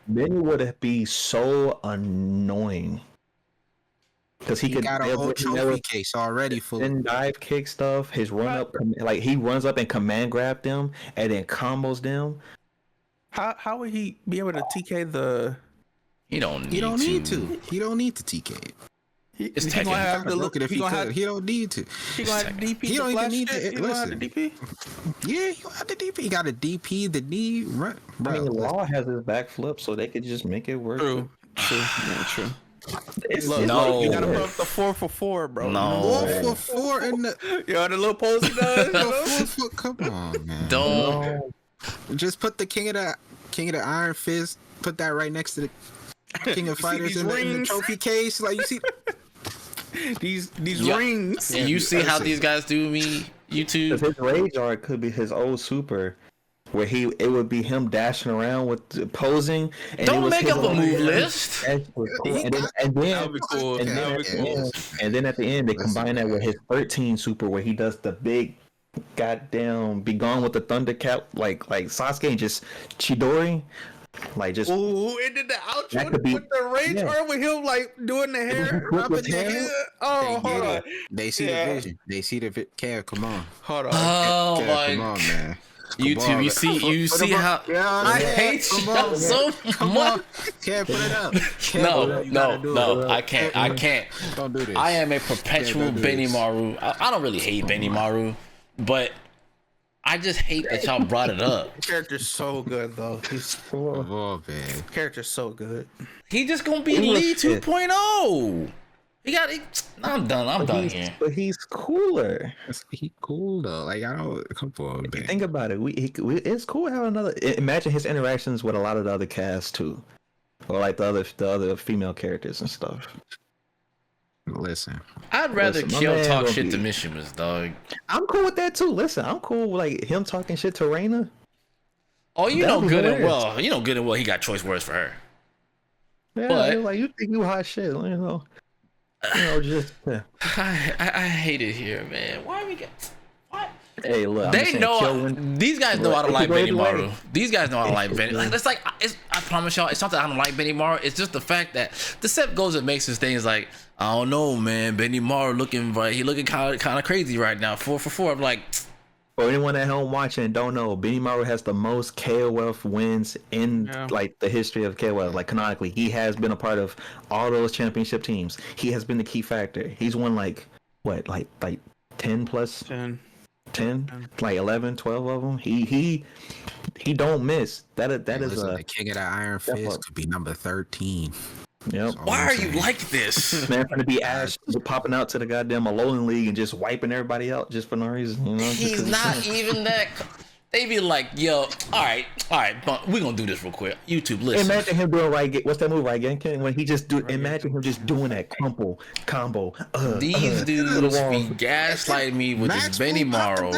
B: Benny would be so annoying because he could
C: got a whole trophy case already full.
B: Then dive kick stuff. His run up, like he runs up and command grab them and then combos them.
A: How would he be able to TK the?
D: He don't
C: need to. He don't need to TK.
D: It's
C: Tekken.
D: Tekken.
C: Have the look at if he could. He don't need to.
A: He gonna have DP.
C: He don't even need to.
A: He gonna have the DP.
C: Yeah, he gonna have the DP. He got a DP, the knee. Right.
B: I mean, Law has his backflip, so they could just make it work.
A: True. Yeah, true.
D: No,
A: you gotta put up the 4-for-4, bro.
D: No,
C: 4-for-4 in the.
A: Yo, the little pose he does.
C: Come on, man.
D: Don't.
C: Just put the King of the Iron Fist. Put that right next to the King of Fighters in the trophy case. Like you see.
A: These rings.
D: You see how these guys do me, YouTube?
B: His rage art could be his old super, where it would be him dashing around with posing. And
D: don't make up a move list.
B: And then at the end they combine that with his 13 super, where he does the big goddamn be gone with the thunder cap, like Sasuke and just Chidori. Like just
A: and then the outro with the rage art with him like doing the hair, Oh, hold on.
C: They see the vision. They see the Kev, come on.
A: Hold on.
D: Oh
C: Kev,
D: my.
C: Come on, man.
D: YouTube, you see how I hate y'all so much.
C: Can't put it up.
D: No, I can't.
C: Don't do this.
D: I am a perpetual Benimaru. I don't really hate Benimaru, but I just hate that y'all brought it up.
A: His character's so good though.
C: Oh man,
A: Character's so good.
D: He just gonna be Lee 2.0. I'm done here.
B: But he's cooler.
C: he cool though. Like I don't. Come on, man.
B: Think about it. It's cool having another. Imagine his interactions with a lot of the other cast too, or like the other female characters and stuff.
C: Listen,
D: I'd rather
B: Listen, my
D: Kyo
B: man
D: talk
B: gonna
D: shit
B: be-
D: to Mishimas, dog.
B: I'm cool with that too. Listen, I'm cool with like him talking shit to Reina.
D: Oh, you
B: That'd
D: know
B: be
D: good and
B: hilarious.
D: well. You know good and well he got choice words for her.
B: Yeah,
D: But-
B: like you think you hot shit, just. Yeah.
D: I hate it here, man. Why we get what?
B: Hey, look. I'm
D: They
B: saying
D: know
B: Kyo win-
D: these guys know I don't
B: It
D: like
B: could go either
D: Benimaru.
B: way.
D: These guys know I don't like Benny. Like, it's like I promise y'all, it's not that I don't like Benimaru. It's just the fact that the Sep goes and makes his things like I don't know, man. Benimaru looking right. He looking kind of crazy right now. 4 for 4. I'm like,
B: For anyone at home watching and don't know, Benimaru has the most KOF wins in like the history of KOF. Like canonically, he has been a part of all those championship teams. He has been the key factor. He's won like 10 plus 10, like 11, 12 of them. He don't miss. That is
C: listen,
B: a
C: the king of the Iron
B: step
C: Fist
B: up.
C: could be number 13.
B: yep.
D: why are you like this?
B: Man, trying to be Ash popping out to the goddamn Alolan League and just wiping everybody out just for no reason. Just
D: He's
B: 'cause
D: not even that. They be like, yo, all right, but we gonna do this real quick. YouTube, listen.
B: Imagine him doing what's that move, right? When he just imagine him just doing that combo.
D: These dudes
B: to the
D: be
B: wall.
D: gaslighting me with this Benimaru.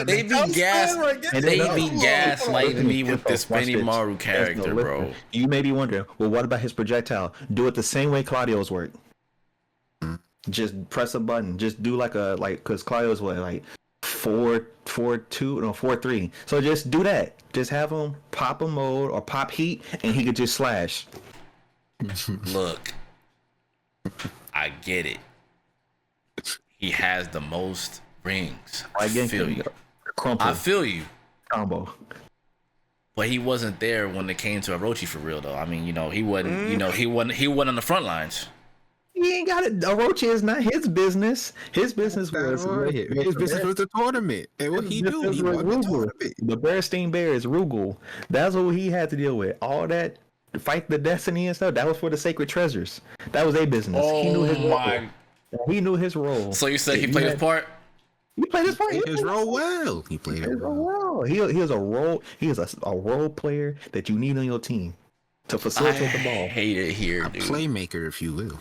D: They be
B: And
D: They
B: then-
D: be gaslighting me with this
B: Watch this.
D: Benimaru character,
B: Listen,
D: bro.
B: You may be wondering, well, what about his projectile? Do it the same way Claudio's work. Just press a button. Just do because Claudio's what, like 4-2, no 4-3. So just do that. Just have him pop a mode or pop heat, and he could just slash.
D: Look, I get it. He has the most rings. I feel you.
B: Crumple
D: I feel you.
B: combo.
D: But he wasn't there when it came to Orochi for real, though. I mean, he wasn't. He wasn't on the front lines.
B: He ain't got it. Orochi is not his business. His business was
C: His business was the tournament. And what he do? He won the tournament.
B: The Bearstein Bears, Rugal. That's what he had to deal with. All that fight the destiny and stuff. That was for the sacred treasures. That was a business. He knew his role. He knew his role.
D: So you said he played his part?
B: He played his part.
C: He played his role well. He played it well.
B: He is a role. He is a role player that you need on your team to facilitate the
D: I
B: ball.
D: hate it here,
C: A
D: dude.
C: playmaker, if you will.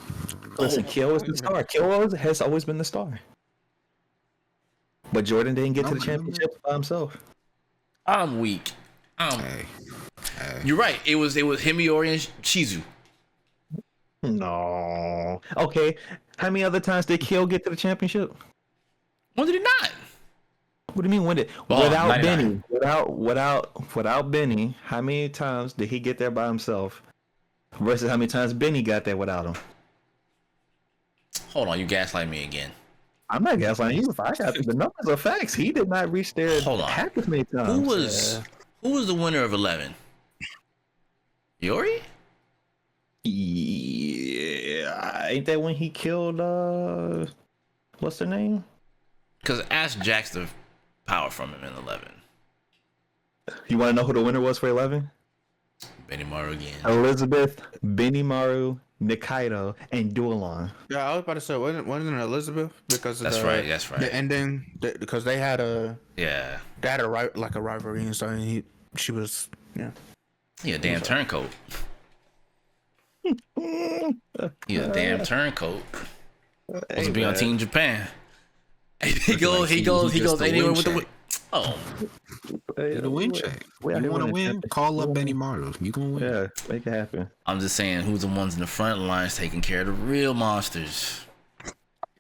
B: Listen, Kyo is the star. Kyo has always been the star. But Jordan didn't get to the championship by himself.
D: I'm weak.
C: Hey.
D: You're right. It was Himiori and Shizu.
B: No. Okay. How many other times did Kyo get to the championship?
D: When did he not?
B: What do you mean when did
D: Oh,
B: without
D: 99.
B: Benny? Without Benny, how many times did he get there by himself? Versus how many times Benny got there without him?
D: Hold on, you gaslight me again.
B: I'm not gaslighting you. If I got the numbers are facts. He did not reach there
D: Hold on.
B: half as many times.
D: Who was the winner of 11? Yori?
B: Yeah, ain't that when he killed what's her name?
D: Because ask Jax the power from him in 11.
B: You want to know who the winner was for 11?
D: Benimaru again.
B: Elizabeth, Benimaru, Nikaido, and Dualon.
A: Yeah, I was about to say, wasn't it Elizabeth? Because of
D: That's right.
A: The ending, because they had a
D: Yeah.
A: rivalry and stuff. And she was
D: He a damn turncoat. He a damn turncoat. Supposed to be on Team Japan. He goes anywhere with the. Oh,
C: Do the win check. You want to win? Call up Benimaru. You gonna win?
B: Yeah, make it happen.
D: I'm just saying, who's the ones in the front lines taking care of the real monsters?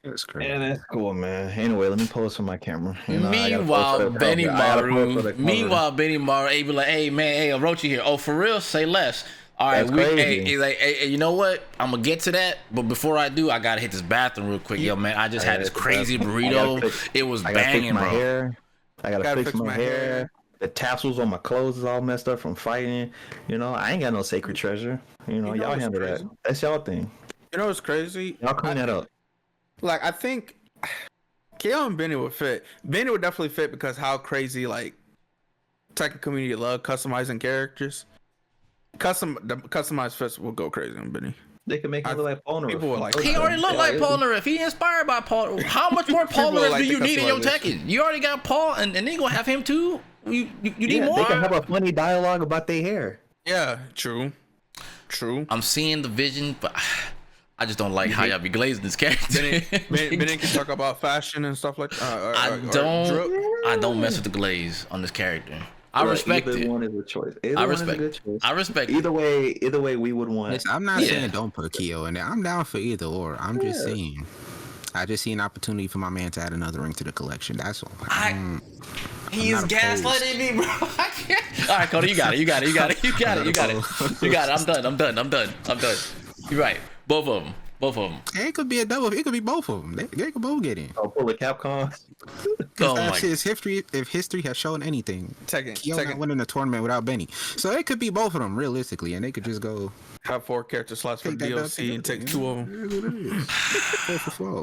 C: That's crazy.
B: Yeah, that's cool, man. Anyway, let me pose for my camera.
D: Meanwhile, Benimaru, be like, "Hey man, hey, Orochi here. Oh, for real? Say less." All right,
B: That's crazy.
D: he's like, hey, you know what? I'm gonna get to that, but before I do, I gotta hit this bathroom real quick. Yo, man, I just had this crazy burrito. It was
B: I gotta fix
D: banging,
B: my
D: bro.
B: hair. I gotta fix my hair. The tassels on my clothes is all messed up from fighting. You know, I ain't got no sacred treasure. You know y'all handle that. That's y'all thing.
A: You know what's crazy?
B: Y'all clean that up.
A: Like, I think KO and Benny would fit. Benny would definitely fit because how crazy, like, Tekken community love customizing characters. The customized fits will go crazy on Benny.
B: They can make him look like Polnareff.
A: People would like.
D: He already looked like Polnareff. He inspired by Paul. How much more Polnareff
A: like
D: do you need in your
A: customization.
D: Tekken? You already got Paul, and then you gonna have him too. You need more.
B: They can have a funny dialogue about their hair.
A: Yeah, true.
D: I'm seeing the vision, but I just don't like how y'all be glazing this character.
A: Benny can talk about fashion and stuff like that.
D: I don't mess with the glaze on this character. I respect
B: either
D: it.
B: one is a choice.
D: I respect
B: Either way, we would want.
C: Listen, I'm not saying don't put Kyo in there. I'm down for either or. I'm just saying. I just see an opportunity for my man to add another ring to the collection. That's all.
D: He is gaslighting me, bro. I can't. All right, Cody, you got it. I'm done. You're right. Both of them.
C: It could be a double. It could be both of them. They could both get in.
B: I'll pull a Capcom.
C: That's his history. If history has shown anything, Kyo not winning the tournament without Benny. So it could be both of them realistically, and they could just go
A: have 4 character slots for DLC and take 2 of them.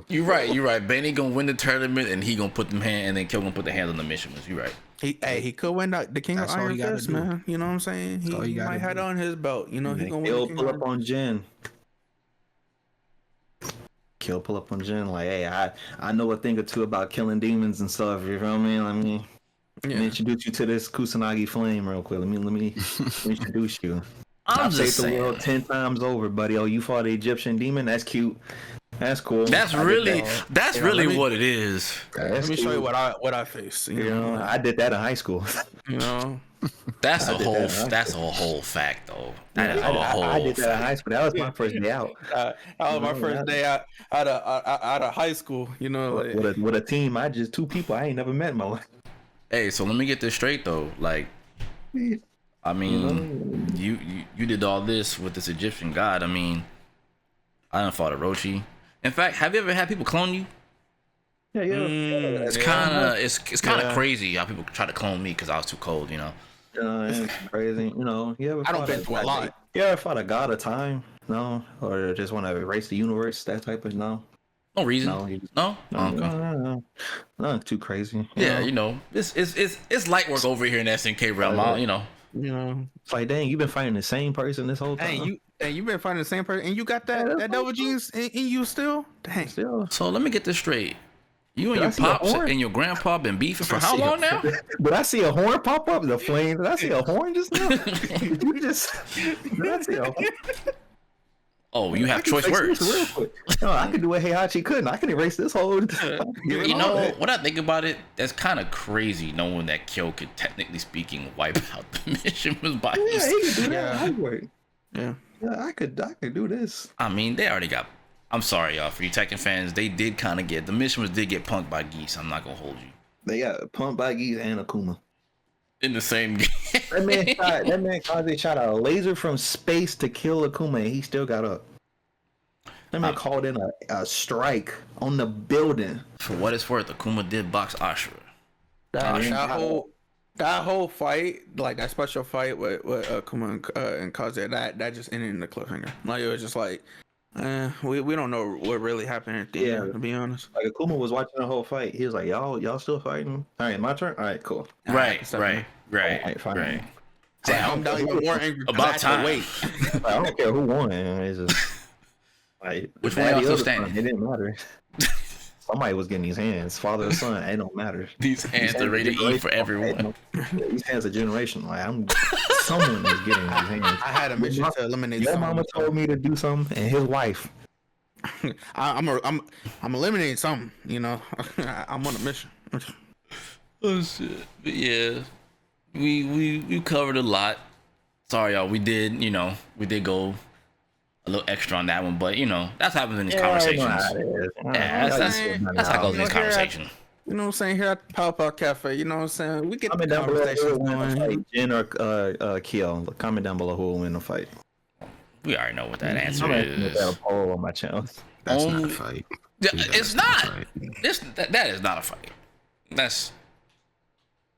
D: You're right. Benny gonna win the tournament, and he gonna put them hand, and then Kyo gonna put the hands on the mission. You're right.
A: He could win the King of Iron Fist, man. You know what I'm saying? He might have it on his belt. You know, he gonna win.
B: He'll pull up on Jin. Kill pull up on Jin like, hey, I know a thing or two about killing demons and stuff. You feel me? Let me introduce you to this Kusanagi flame real quick. Let me introduce you.
D: I'm just saying.
B: The world 10 times over, buddy. Oh, you fought the Egyptian demon? That's cute. That's cool.
D: That's really what it is.
A: Let me show you what I face. You know,
B: I did that in high school.
A: You know.
D: That's a whole fact though. I
B: did that in high school. That was my first day out.
A: That was my first day out of high school. You know, like,
B: with a team. I just 2 people I ain't never met in my life.
D: Hey, so let me get this straight though. Like, I mean, you did all this with this Egyptian god. I mean, I done fought Orochi. In fact, have you ever had people clone you?
B: Yeah.
D: It's kind of crazy how people try to clone me because I was too cold. You know.
B: It's crazy. You know,
A: I don't been through a lot.
B: You ever fought a god of time? No, or just want to erase the universe? That type of no.
D: No reason. No.
B: Not too crazy.
D: Yeah, you know, it's light work over here in SNK realm. You know,
B: it's like, dang, you've been fighting the same person this whole time.
A: You've been fighting the same person, and you got that double G's in you still. Dang.
D: So let me get this straight. You and your pops and your grandpa been beefing for how long now?
B: Did I see a horn pop up? The flame? Did I see a horn just now? Did I see a horn?
D: Oh, you have choice words.
B: Real quick. No, I could do what Heihachi couldn't. I can erase this whole.
D: You know, when I think about it, that's kind of crazy knowing that Kyo could, technically speaking, wipe out the mission was by himself.
B: Yeah, he could do that.
A: Yeah,
B: I could do this.
D: I mean, they already got. I'm sorry, y'all. For you Tekken fans, they did kind of get the mission did get punked by Geese. I'm not gonna hold you.
B: They got punked by Geese and Akuma
D: in the same game.
B: that man Kaze shot a laser from space to kill Akuma, and he still got up. That man called in a strike on the building.
D: For what it's worth, Akuma did box Ashura.
A: That whole fight, like that special fight with Akuma and Kaze, that just ended in the cliffhanger. Like, it was just like. We don't know what really happened at the end, to be honest.
B: Like, Akuma was watching the whole fight. He was like, y'all still fighting? All right, my turn? All right, cool.
D: Right.
A: I'm down even more angry.
D: About time.
A: Wait.
B: I don't care who won. It's just like,
D: which one y'all still standing?
B: It didn't matter. Somebody was getting these hands. Father or son, it don't matter.
D: These hands are rated E for everyone.
B: These hands are generation. Like, someone is getting these hands.
A: I had a mission to eliminate.
B: Your mama told me to do something, and his wife.
A: I'm eliminating something. You know, I'm on a mission.
D: Oh shit! But yeah, we covered a lot. Sorry, y'all. We did go a little extra on that one, but you know, that's happens in these conversations. That's how it goes in these conversations.
A: You know what I'm saying? Here at the Pow Pow Cafe, you know what I'm saying? We get the conversations going.
B: Jin or Kyo, comment down below who will win the fight.
D: We already know what that answer is.
B: I got a poll on my channel.
C: That's not a fight.
D: It's not. That is not a fight.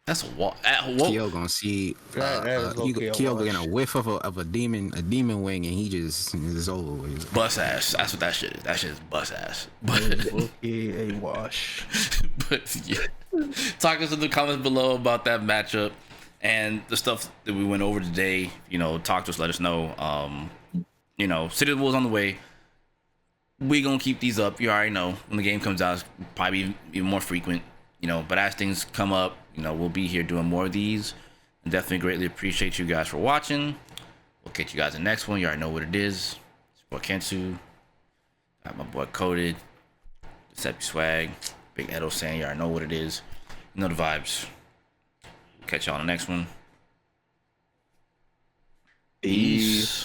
D: That's a wall.
C: Kyo gonna see
A: That is low-key a
C: Kyo
A: wash.
C: getting a whiff of a demon wing, and he just is over with.
D: Bust ass. That's what that shit is. That shit is bust ass.
A: That
D: But
A: is low-key a wash.
D: but yeah, talk to us in the comments below about that matchup and the stuff that we went over today. You know, talk to us, let us know. You know, City of the Wolves on the way. We gonna keep these up. You already know when the game comes out, it's probably even more frequent. You know, but as things come up, you know, we'll be here doing more of these. And definitely greatly appreciate you guys for watching. We'll catch you guys in the next one. You already know what it is. It's your boy Kensu. Got my boy Coded. Giuseppe Swag. Big Edo saying, you already know what it is. You know the vibes. We'll catch y'all on the next one.
B: Peace.